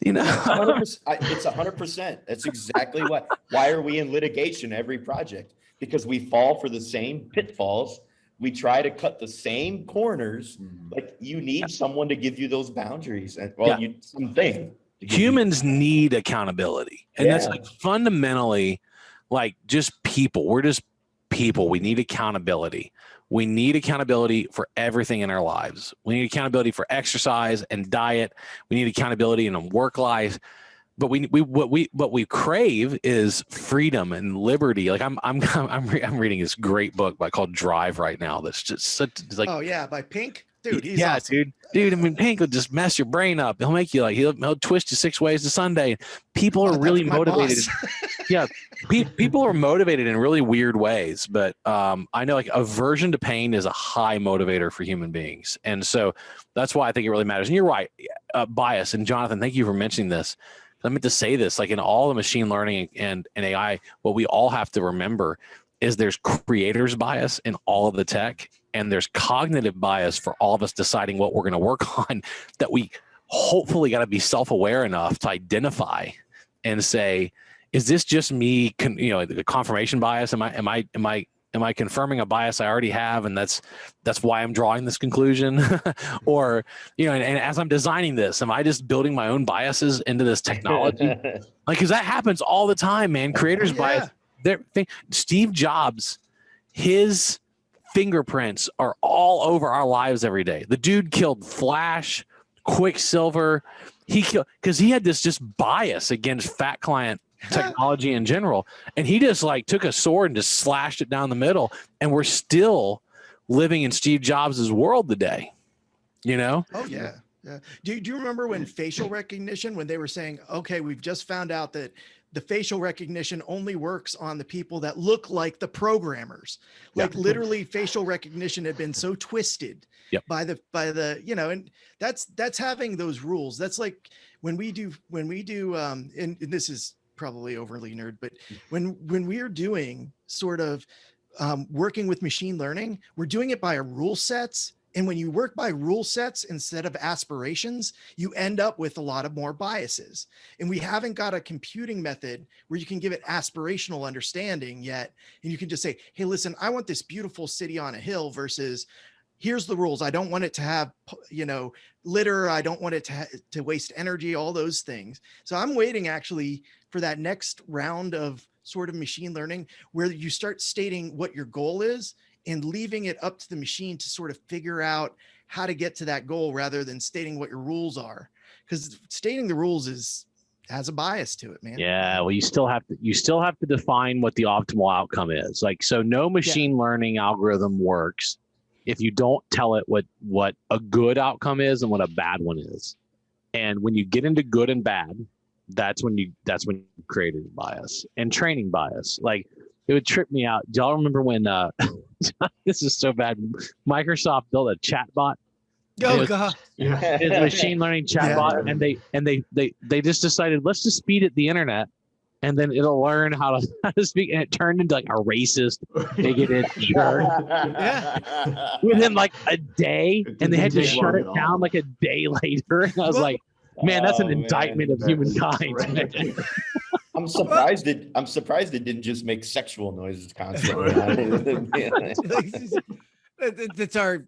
you know, 100%, it's 100%. That's exactly why are we in litigation every project? Because we fall for the same pitfalls. We try to cut the same corners. Like, you need someone to give you those boundaries, and something. Humans need accountability, and that's like fundamentally like just people. We're just people. We need accountability. We need accountability for everything in our lives. We need accountability for exercise and diet. We need accountability in a work life. But what we crave is freedom and liberty. Like I'm reading this great book called Drive right now. That's just such like, oh yeah, by Pink. Dude, he's awesome. dude. I mean, Pink will just mess your brain up. He'll make you like he'll twist you 6 ways to Sunday. People are really motivated. Yeah, people are motivated in really weird ways. But I know like aversion to pain is a high motivator for human beings, and so that's why I think it really matters. And you're right, bias. And Jonathan, thank you for mentioning this. I meant to say this, like in all the machine learning and AI, what we all have to remember is there's creator's bias in all of the tech, and there's cognitive bias for all of us deciding what we're going to work on, that we hopefully got to be self-aware enough to identify and say, is this just me, the confirmation bias? Am I confirming a bias I already have, and that's why I'm drawing this conclusion? Or, and as I'm designing this, am I just building my own biases into this technology? Like, because that happens all the time, man. Creators bias. Steve Jobs, his fingerprints are all over our lives every day. The dude killed Flash, Quicksilver. He killed because he had this just bias against fat client technology in general, and he just like took a sword and just slashed it down the middle, and we're still living in Steve Jobs's world today. Oh yeah. Do you remember when facial recognition, when they were saying, okay, we've just found out that the facial recognition only works on the people that look like the programmers? Like literally facial recognition had been so twisted by the and that's having those rules. That's like when we do and this is probably overly nerd, but when we're doing sort of working with machine learning, we're doing it by rule sets. And when you work by rule sets instead of aspirations, you end up with a lot of more biases. And we haven't got a computing method where you can give it aspirational understanding yet. And you can just say, hey, listen, I want this beautiful city on a hill versus here's the rules. I don't want it to have, litter. I don't want it to waste energy, all those things. So I'm waiting actually for that next round of sort of machine learning where you start stating what your goal is and leaving it up to the machine to sort of figure out how to get to that goal rather than stating what your rules are. Because stating the rules has a bias to it, man. Yeah, well, you still have to define what the optimal outcome is. Like, so no machine learning algorithm works if you don't tell it what a good outcome is and what a bad one is. And when you get into good and bad, that's when you created bias and training bias. Like, it would trip me out. Do y'all remember when this is so bad? Microsoft built a chatbot. Oh God! It's a machine learning chatbot, and they just decided, let's just feed it the internet, and then it'll learn how to speak, and it turned into like a racist, bigoted jerk within like a day, and they had to shut it down like a day later. And I was like, man, that's an indictment of humankind. Right. I'm surprised it didn't just make sexual noises constantly. That's our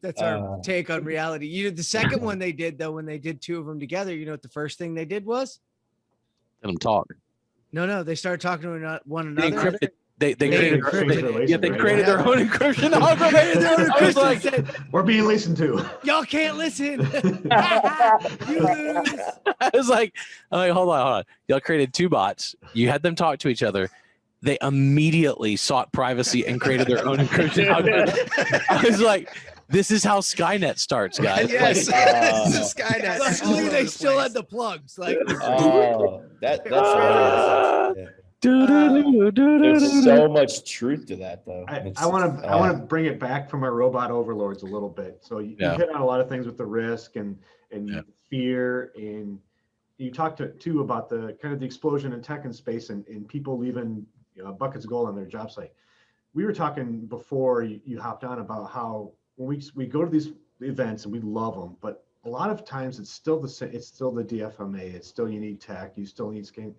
take on reality. You know, the second one they did though, when they did two of them together, you know what the first thing they did was? Let them talk. No, they started talking to one another. They created their own encryption algorithm. I was like, we're being listened to. Y'all can't listen. You lose. I was like, hold on. Y'all created two bots. You had them talk to each other. They immediately sought privacy and created their own encryption algorithm. I was like, this is how Skynet starts, guys. Yes, this is Skynet. Luckily, they still had the plugs. Like, that's hilarious. There's so much truth to that, though. I want to bring it back from our robot overlords a little bit. So you hit on a lot of things with the risk and fear, and you talked too about the kind of the explosion in tech and space and people leaving buckets of gold on their job site. We were talking before you hopped on about how when we go to these events and we love them, but a lot of times it's still the same. It's still the DFMA. It's still you need tech. You still need scan.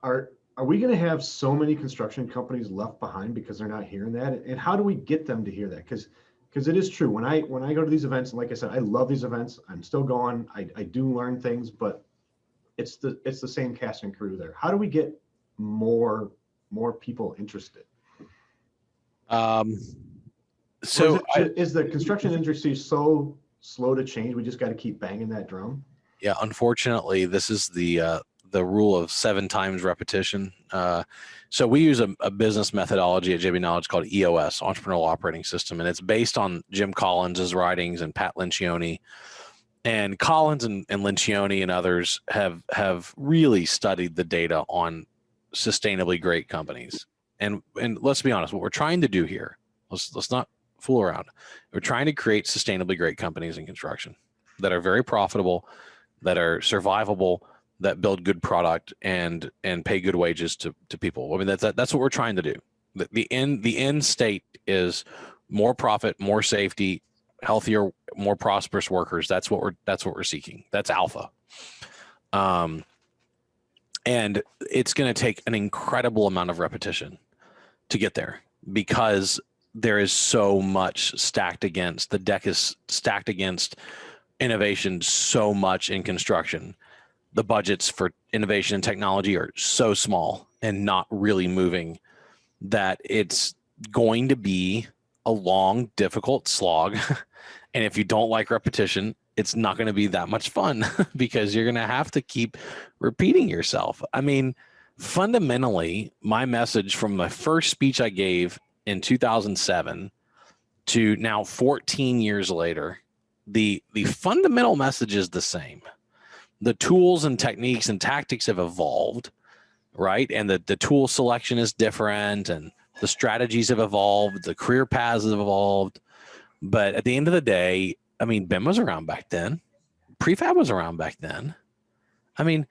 Are we going to have so many construction companies left behind because they're not hearing that? And how do we get them to hear that? Because it is true. When I go to these events, and like I said, I love these events. I'm still going. I do learn things, but it's the same cast and crew there. How do we get more people interested? So is the construction industry so slow to change? We just got to keep banging that drum. Yeah, unfortunately, this is the rule of 7 times repetition. So we use a business methodology at JB Knowledge called EOS, Entrepreneurial Operating System, and it's based on Jim Collins's writings and Pat Lencioni. And Collins and Lencioni and others have really studied the data on sustainably great companies. And let's be honest, what we're trying to do here, let's not fool around. We're trying to create sustainably great companies in construction that are very profitable, that are survivable, that build good product and pay good wages to people. I mean, that's what we're trying to do. The end state is more profit, more safety, healthier, more prosperous workers. That's what we're seeking. That's alpha. And it's going to take an incredible amount of repetition to get there because there is so much stacked against, the deck is stacked against innovation so much in construction. The budgets for innovation and technology are so small and not really moving that it's going to be a long, difficult slog. And if you don't like repetition, it's not going to be that much fun because you're going to have to keep repeating yourself. I mean, fundamentally, my message from my first speech I gave in 2007 to now 14 years later, the fundamental message is the same. The tools and techniques and tactics have evolved, right? And the tool selection is different and the strategies have evolved, the career paths have evolved. But at the end of the day, I mean, BIM was around back then. Prefab was around back then. I mean,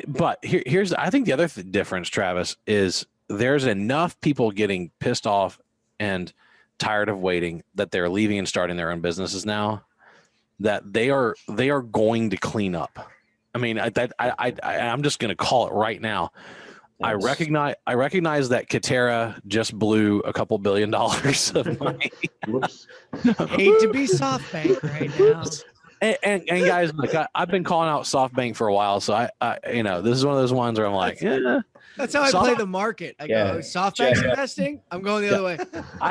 but here's, I think the other difference, Travis, is there's enough people getting pissed off and tired of waiting that they're leaving and starting their own businesses now that they are going to clean up. I mean, I'm just going to call it right now. I recognize that Katera just blew a couple $2 billion of money. Whoops. Hate to be SoftBank right now. And guys, look, I've been calling out SoftBank for a while, so I this is one of those ones where I'm like, yeah. That's how I play the market. I go, SoftBank's investing. I'm going the other way.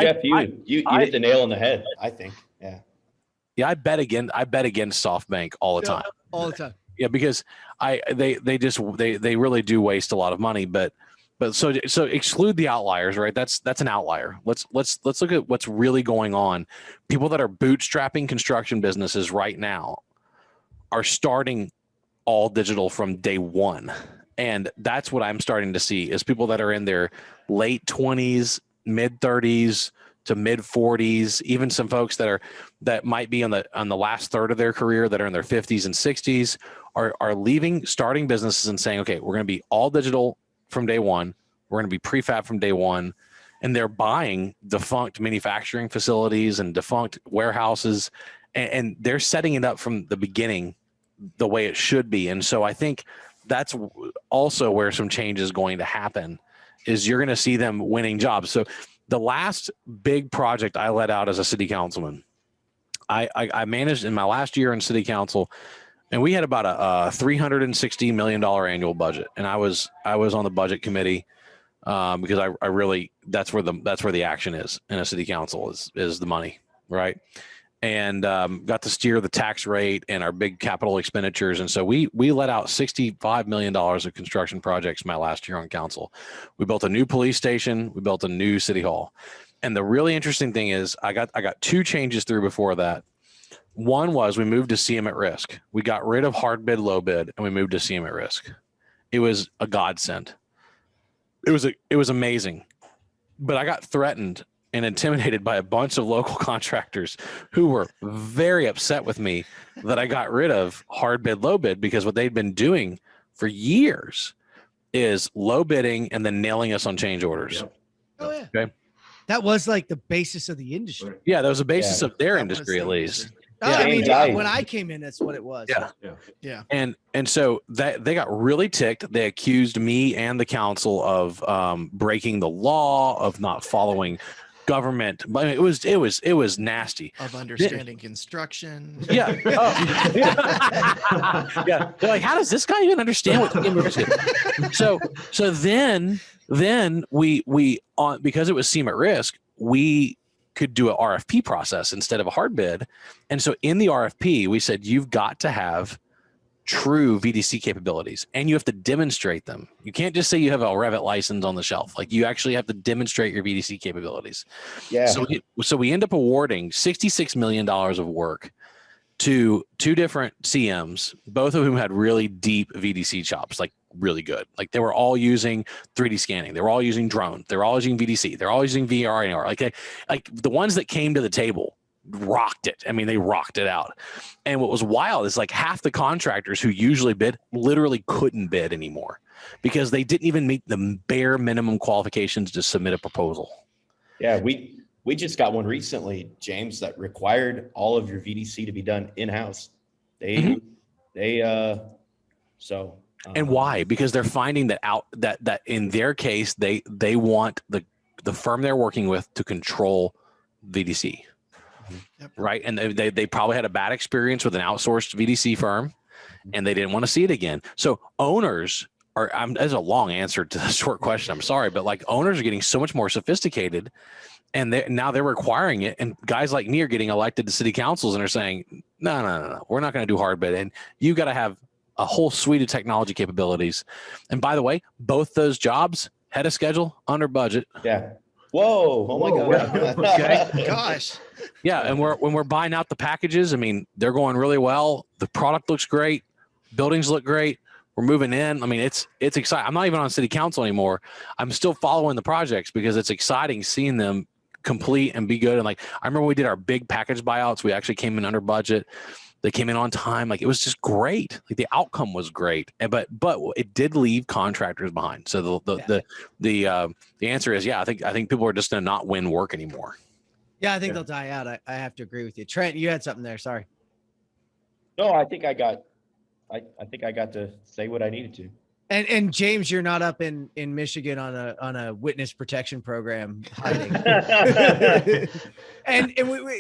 Jeff, you hit the nail on the head. I think, yeah. Yeah, I bet against SoftBank all the time. All the time. Yeah, because they really do waste a lot of money, but so exclude the outliers, right? That's an outlier. Let's look at what's really going on. People that are bootstrapping construction businesses right now are starting all digital from day one. And that's what I'm starting to see is people that are in their late 20s, mid 30s to mid 40s, even some folks that might be on the last third of their career that are in their 50s and 60s are leaving, starting businesses and saying, okay, we're going to be all digital from day one. We're going to be prefab from day one. And they're buying defunct manufacturing facilities and defunct warehouses, and they're setting it up from the beginning the way it should be. And so I think that's also where some change is going to happen, is you're going to see them winning jobs. So the last big project I let out as a city councilman, I managed in my last year in city council, and we had about a $360 million annual budget. And I was on the budget committee because I really, that's where the action is in a city council is the money, right? And got to steer the tax rate and our big capital expenditures. And so we let out $65 million of construction projects my last year on council. We built a new police station. We built a new city hall. And the really interesting thing is I got two changes through before that. One was we moved to CM at risk. We got rid of hard bid, low bid, and we moved to CM at risk. It was a godsend. It was amazing. But I got threatened and intimidated by a bunch of local contractors who were very upset with me that I got rid of hard bid, low bid, because what they'd been doing for years is low bidding and then nailing us on change orders. Yep. Oh yeah. Okay. That was like the basis of the industry. Yeah, that was the basis of their That industry, was at the least. industry. Oh, I mean, Right. when I came in, that's what it was. Yeah. And so they got really ticked. They accused me and the council of breaking the law, of not following government. But it was nasty. Of understanding construction. Yeah. Oh. Yeah. They're like, how does this guy even understand what CM risk is? So then we on, because it was CM at risk, we could do an RFP process instead of a hard bid. And so in the RFP, we said, you've got to have true VDC capabilities and you have to demonstrate them. You can't just say you have a Revit license on the shelf. Like, you actually have to demonstrate your VDC capabilities. Yeah. So we end up awarding $66 million of work to two different CMs, both of whom had really deep VDC chops, like really good. Like, they were all using 3D scanning. They were all using drones. They're all using VDC. They're all using VR and AR. Like the ones that came to the table rocked it. I mean, they rocked it out. And what was wild is like half the contractors who usually bid literally couldn't bid anymore because they didn't even meet the bare minimum qualifications to submit a proposal. Yeah. We just got one recently, James, that required all of your VDC to be done in-house. And why? Because they're finding that in their case, they want the firm they're working with to control VDC. Yep. Right. And they probably had a bad experience with an outsourced VDC firm and they didn't want to see it again. So owners are, there's a long answer to the short question. I'm sorry, but like, owners are getting so much more sophisticated and now they're requiring it. And guys like me are getting elected to city councils and are saying, no, we're not going to do hard bid. And you got to have a whole suite of technology capabilities. And by the way, both those jobs had a schedule, under budget. yeah. Whoa. Oh my God. Okay. Gosh. Yeah. And when we're buying out the packages, I mean, they're going really well. The product looks great. Buildings look great. We're moving in. I mean, it's exciting. I'm not even on city council anymore. I'm still following the projects because it's exciting seeing them complete and be good. And like, I remember we did our big package buyouts. We actually came in under budget. They came in on time. Like, it was just great. Like, the outcome was great, but it did leave contractors behind. So the answer is, yeah, I think people are just going to not win work anymore. Yeah, I think they'll die out. I have to agree with you. Trent, you had something there. Sorry. No, I think I got to say what I needed to. And James, you're not up in Michigan on a witness protection program hiding.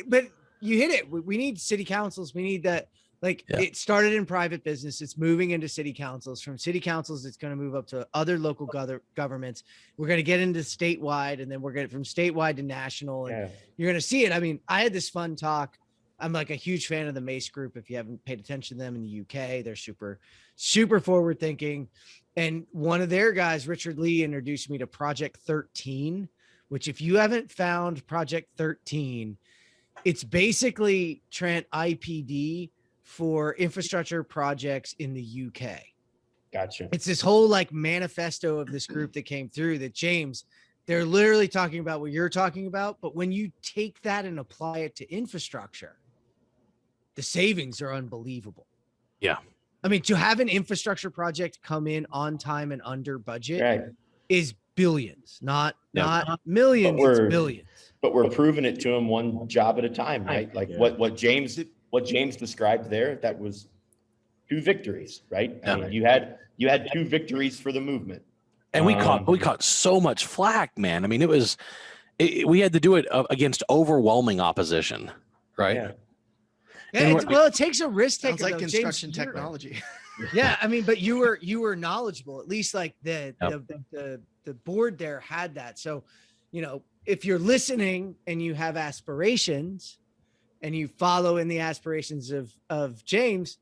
But you hit it. We need city councils. We need that. Like, it started in private business. It's moving into city councils. From city councils, it's going to move up to other local governments. We're going to get into statewide, and then we're going from statewide to national. And you're going to see it. I mean, I had this fun talk. I'm like a huge fan of the Mace Group. If you haven't paid attention to them in the UK, they're super, super forward thinking. And one of their guys, Richard Lee, introduced me to Project 13, which, if you haven't found Project 13, it's basically, Trent, IPD for infrastructure projects in the UK. Gotcha. It's this whole like manifesto of this group that came through that, James, They're literally talking about what you're talking about. But when you take that and apply it to infrastructure, the savings are unbelievable. Yeah. I mean, to have an infrastructure project come in on time and under budget Right. is billions, not millions, But it's billions. But we're proving it to them one job at a time, right? Like what James described there, that was 2 victories, right? I mean, you had 2 victories for the movement. And we caught so much flack, man. I mean, we had to do it against overwhelming opposition, right? Yeah. Yeah, it takes a risk taker. Sounds like though. construction James, technology. Yeah, I mean, but you were knowledgeable. At least like the board there had that. So, you know, if you're listening and you have aspirations and you follow in the aspirations of James,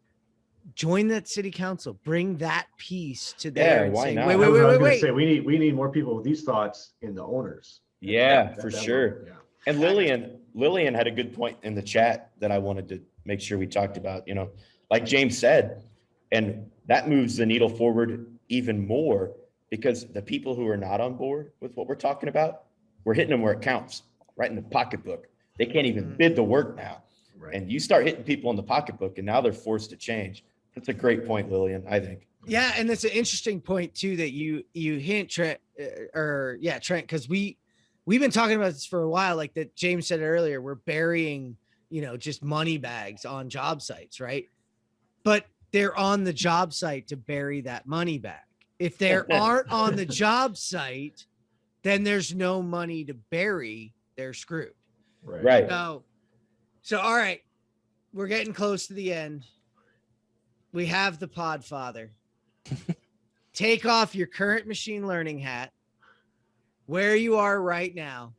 join that city council, bring that piece to there. Yeah, why not? Wait. Say we need more people with these thoughts in the owners. Yeah, for sure. Yeah. And Lillian had a good point in the chat that I wanted to make sure we talked about, you know, like James said, and that moves the needle forward even more because the people who are not on board with what we're talking about, we're hitting them where it counts, right in the pocketbook. They can't even bid the work now. Right. And you start hitting people in the pocketbook and now they're forced to change. That's a great point, Lillian, I think. Yeah, and that's an interesting point too that you hint, Trent, Trent, because we've been talking about this for a while, like that James said earlier, we're burying, you know, just money bags on job sites, right? But they're on the job site to bury that money bag. If they aren't on the job site, then there's no money to bury. They're screwed. Right. So all right, we're getting close to the end. We have the Podfather. Take off your current machine learning hat. Where you are right now,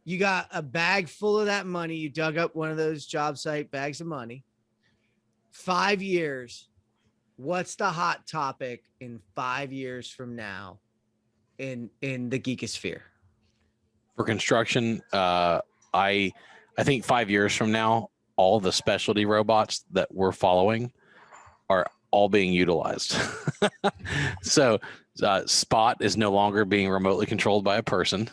you got a bag full of that money. You dug up one of those job site bags of money. 5 years. What's the hot topic in 5 years from now in the geekosphere? For construction, I think 5 years from now, all the specialty robots that we're following are all being utilized. So Spot is no longer being remotely controlled by a person.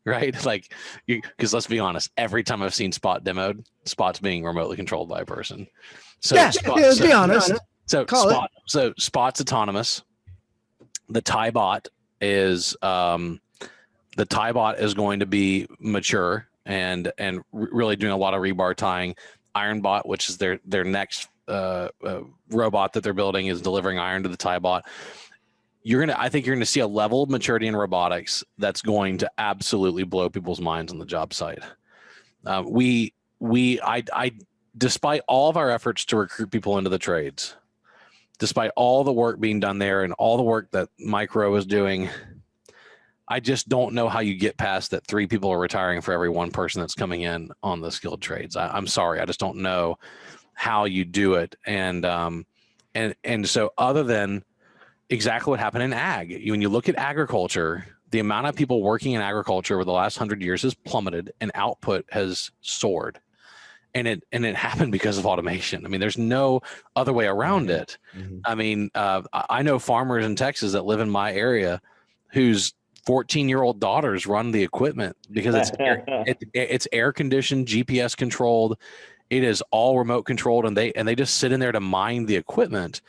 Right? Like, because let's be honest, every time I've seen Spot demoed, Spot's being remotely controlled by a person. So let's be honest. So Spot's autonomous. The TieBot is going to be mature and really doing a lot of rebar tying. IronBot, which is their next robot that they're building, is delivering iron to the TieBot. I think you're gonna see a level of maturity in robotics that's going to absolutely blow people's minds on the job site. Despite all of our efforts to recruit people into the trades, despite all the work being done there and all the work that Micro is doing, I just don't know how you get past that 3 people are retiring for every 1 person that's coming in on the skilled trades. I'm sorry, I just don't know how you do it. And so other than exactly what happened in ag, when you look at agriculture, the amount of people working in agriculture over the last 100 years has plummeted and output has soared. And it happened because of automation. I mean, there's no other way around it. Mm-hmm. I mean, I know farmers in Texas that live in my area whose 14-year-old daughters run the equipment because it's air conditioned, GPS controlled. It is all remote controlled, and they just sit in there to mind the equipment.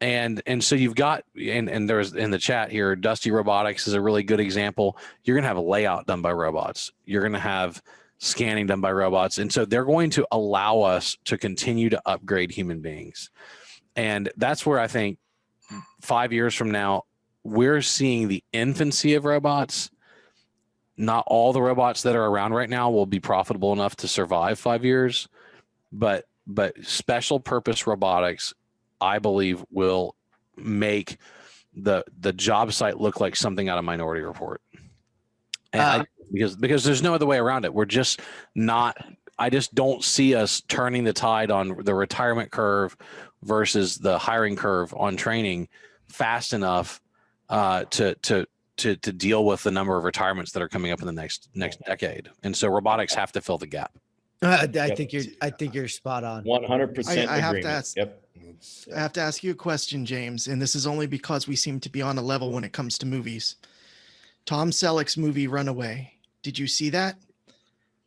And so you've got, and there's in the chat here, Dusty Robotics is a really good example. You're going to have a layout done by robots. You're going to have scanning done by robots. And so they're going to allow us to continue to upgrade human beings. And that's where I think 5 years from now, we're seeing the infancy of robots. Not all the robots that are around right now will be profitable enough to survive 5 years, but special purpose robotics, I believe, will make the job site look like something out of Minority Report. And because there's no other way around it. We're just not. I just don't see us turning the tide on the retirement curve versus the hiring curve on training fast enough to deal with the number of retirements that are coming up in the next decade. And so robotics have to fill the gap. I think you're spot on. 100%. I have to ask. Yep. I have to ask you a question, James, and this is only because we seem to be on a level when it comes to movies. Tom Selleck's movie Runaway. Did you see that?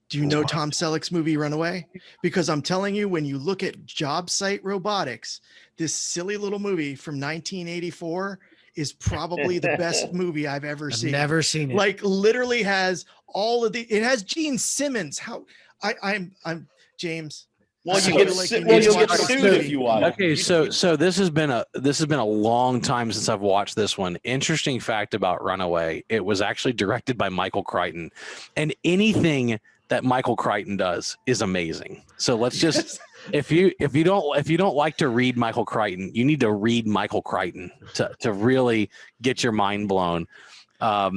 Do you know Tom Selleck's movie Runaway? Because I'm telling you, when you look at job site robotics, this silly little movie from 1984 is probably the best movie I've ever seen. Never seen it. Like literally has all of the, it has Gene Simmons. How I'm James. Well, I you feel get like su- you well, need to you'll get watch this sued movie. if you watch. Okay, so this has been a long time since I've watched this one. Interesting fact about Runaway: it was actually directed by Michael Crichton, and anything that Michael Crichton does is amazing. So let's just if you don't like to read Michael Crichton, you need to read Michael Crichton to really get your mind blown. I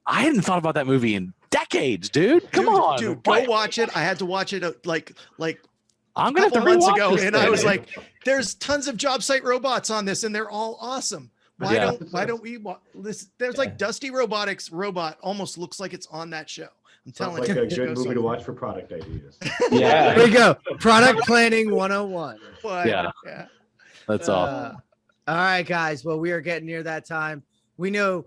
hadn't thought about that movie in decades, dude. Come on, dude, go watch it. I had to watch it like I'm gonna have to couple months rewatch ago, this and I thing. was like, "There's tons of job site robots on this, and they're all awesome. Why don't we watch this?" There's like Dusty Robotics robot almost looks like it's on that show. I'm Sounds telling like you, a good movie to watch for product ideas. There we go. Product planning 101. But, Yeah. That's all. All right, guys. Well, we are getting near that time. We know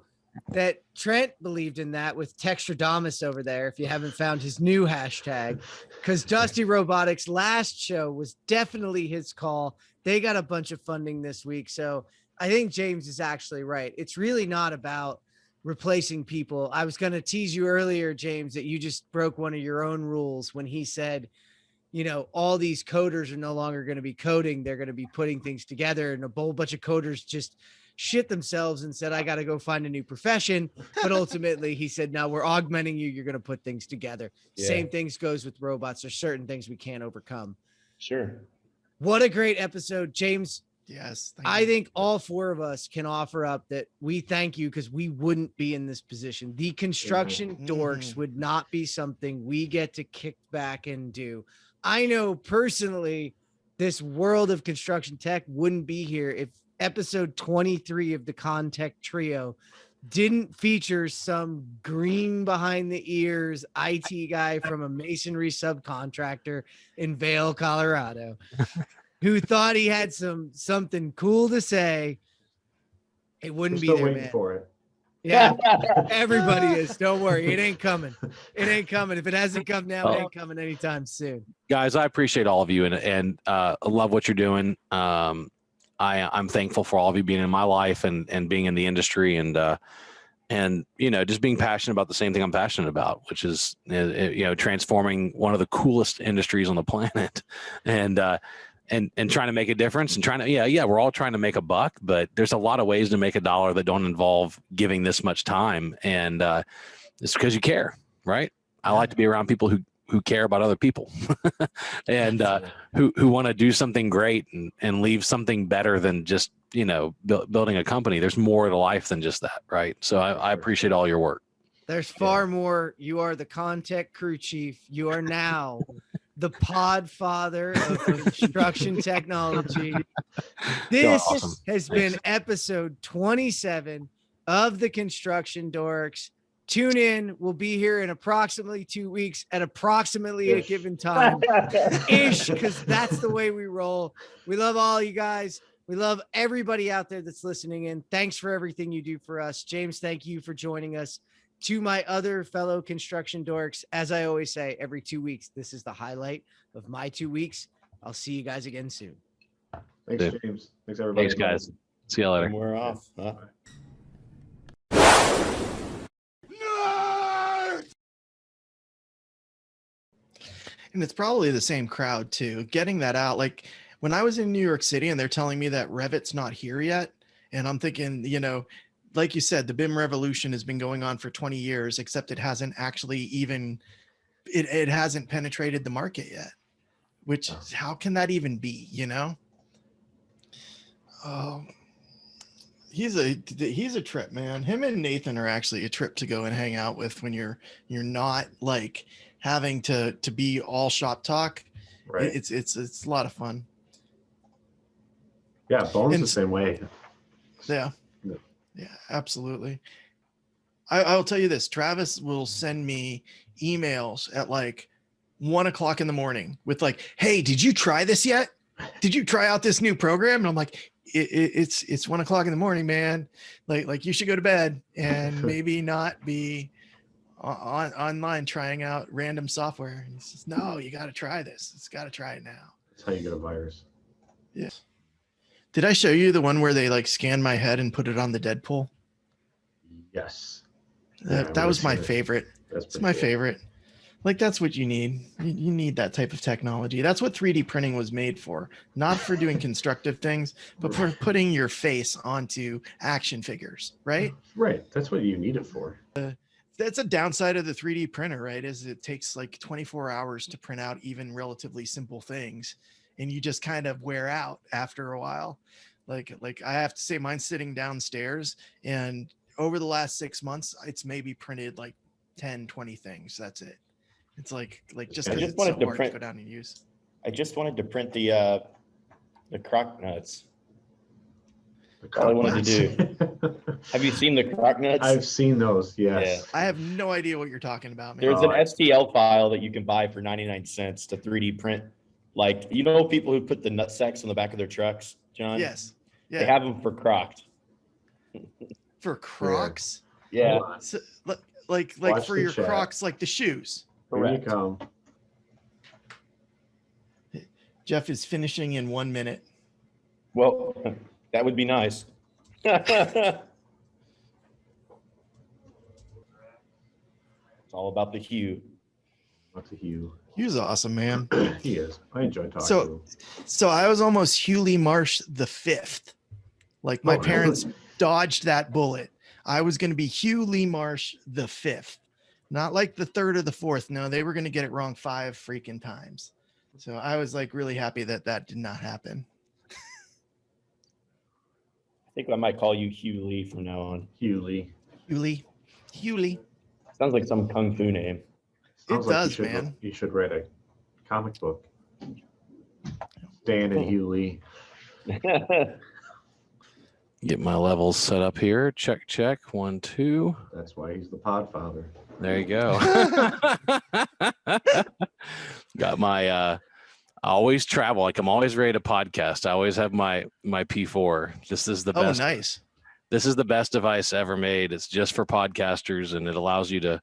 that Trent believed in that with Textradamus over there, if you haven't found his new hashtag, because Dusty Robotics last show was definitely his call. They got a bunch of funding this week. So I think James is actually right. It's really not about replacing people. I was going to tease you earlier, James, that you just broke one of your own rules when he said, you know, all these coders are no longer going to be coding. They're going to be putting things together, and a whole bunch of coders just shit themselves and said, I got to go find a new profession. But ultimately he said, no, we're augmenting you. You're going to put things together. Yeah. Same things goes with robots. There's certain things we can't overcome. Sure. What a great episode, James. yes, I think all four of us can offer up that we thank you, because we wouldn't be in this position. The construction dorks would not be something we get to kick back and do. I know personally this world of construction tech wouldn't be here if episode 23 of the Contech Trio didn't feature some green behind the ears IT guy from a masonry subcontractor in Vail, Colorado, who thought he had something cool to say. It wouldn't We're be still there, waiting man. for it. Yeah, everybody is. Don't worry. It ain't coming. It ain't coming. If it hasn't come now, it ain't coming anytime soon. Guys, I appreciate all of you and I love what you're doing. I'm thankful for all of you being in my life and being in the industry and you know, just being passionate about the same thing I'm passionate about, which is you know, transforming one of the coolest industries on the planet and trying to make a difference and trying to we're all trying to make a buck, but there's a lot of ways to make a dollar that don't involve giving this much time, and it's because you care, right? I like to be around people who care about other people and who want to do something great and leave something better than just, you know, building a company. There's more to life than just that, right? So I appreciate all your work. There's far more. You are the Contech crew chief. You are now the Podfather of construction technology. This Awesome. has been episode 27 of the Construction Dorks. Tune in. We'll be here in approximately 2 weeks at approximately a given time ish, because that's the way we roll. We love all you guys. We love everybody out there that's listening in. Thanks for everything you do for us. James, thank you for joining us. To my other fellow construction dorks, as I always say, every 2 weeks, this is the highlight of my 2 weeks. I'll see you guys again soon. Thanks, Yeah. James. Thanks, everybody. Thanks, guys. See you later. And we're off. Huh? and it's probably the same crowd too. Getting that out, like when I was in New York City and they're telling me that Revit's not here yet, and I'm thinking, you know, like you said, the BIM revolution has been going on for 20 years, except it hasn't actually even, it hasn't penetrated the market yet, which how can that even be, you know? He's a trip, man. Him and Nathan are actually a trip to go and hang out with when you're not like having to be all shop talk. Right. It's a lot of fun. Yeah, Bones And- the same way. Yeah. Yeah. Yeah, absolutely. I'll tell you this, Travis will send me emails at like 1 o'clock in the morning with like, hey, did you try this yet? Did you try out this new program? And I'm like, it's 1 o'clock in the morning, man. Like you should go to bed and maybe not be online trying out random software. And he says, no, you got to try this. It's got to try it now. That's how you get a virus. Yes. Did I show you the one where they like scanned my head and put it on the Deadpool? Yes. That was my favorite. It's my favorite. Like, that's what you need. You need that type of technology. That's what 3D printing was made for. Not for doing constructive things, but for putting your face onto action figures, right? Right. That's what you need it for. That's a downside of the 3D printer, right? Is it takes like 24 hours to print out even relatively simple things. And you just kind of wear out after a while. Like I have to say, mine's sitting downstairs, and over the last 6 months, it's maybe printed like 10, 20 things. That's it. It's like just because it's so hard to go down and use. I just wanted to print the crock nuts. All I wanted to do. Have you seen the crock nuts? I've seen those. Yes. Yeah. I have no idea what you're talking about, man. There's an STL file that you can buy for 99 cents to 3D print. Like, you know, people who put the nut sacks on the back of their trucks, John? Yes. Yeah. They have them for crocked. For Crocs? Yeah. So, like for your chat. Crocs, like the shoes. Here you come. Jeff is finishing in 1 minute. Well, that would be nice. It's all about the hue. What's a hue? Hugh's awesome, man. He is. I enjoy talking to him. So I was almost Hugh Lee Marsh the 5th. Like my parents dodged that bullet. I was going to be Hugh Lee Marsh the 5th. Not like the 3rd or the 4th. No, they were going to get it wrong 5 freaking times. So I was like really happy that did not happen. I think I might call you Hugh Lee from now on. Hugh Lee. Sounds like some kung fu name. Sounds it does, man. You should write a comic book. Dan and Hugh Lee. Get my levels set up here. Check. 1, 2. That's why he's the Podfather. There you go. Got my I always travel. Like, I'm always ready to podcast. I always have my P4. This is the best. Oh, nice. This is the best device ever made. It's just for podcasters, and it allows you to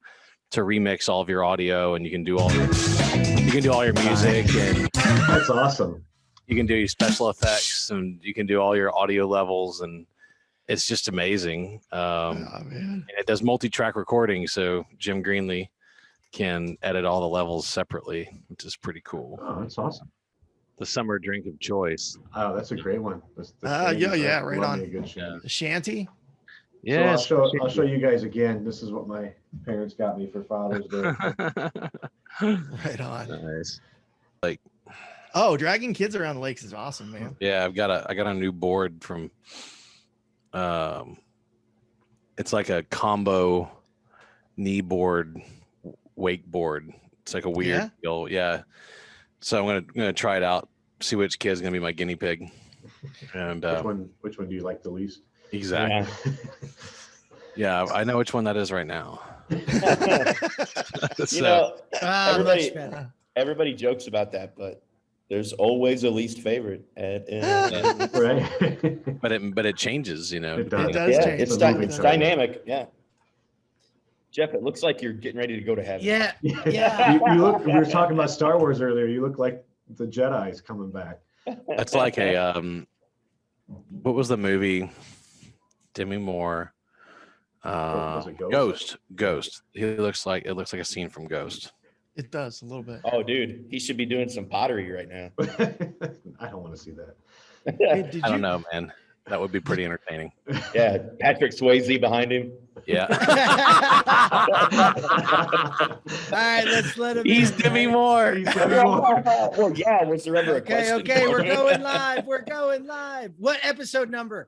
remix all of your audio, and you can do all your music, and that's awesome. You can do your special effects, and you can do all your audio levels, and it's just amazing. And it does multi-track recording, so Jim Greenlee can edit all the levels separately, which is pretty cool. Oh, that's awesome. The summer drink of choice. Oh, that's a great one. Yeah, right on. The shanty. Yeah. So I'll show you guys again. This is what my parents got me for Father's Day. Right on. Nice. Oh, dragging kids around the lakes is awesome, man. Yeah, I got a new board from it's like a combo knee board, wakeboard. It's like a weird deal. Yeah. So I'm gonna try it out, see which kid's gonna be my guinea pig. And which one do you like the least? Exactly. Yeah, I know which one that is right now. Everybody jokes about that, but there's always a least favorite. Right. But it changes, you know. It does. Change. It's dynamic. Yeah. Jeff, it looks like you're getting ready to go to heaven. Yeah. You look. We were talking about Star Wars earlier. You look like the Jedi's coming back. That's like a what was the movie? Demi Moore. Was it Ghost. It looks like a scene from Ghost. It does a little bit. Oh, dude, he should be doing some pottery right now. I don't want to see that. Hey, I don't know, man. That would be pretty entertaining. Yeah, Patrick Swayze behind him. Yeah. All right, let's let him. He's Demi Moore. Well, yeah. Was there ever a question? Okay, we're going live. What episode number?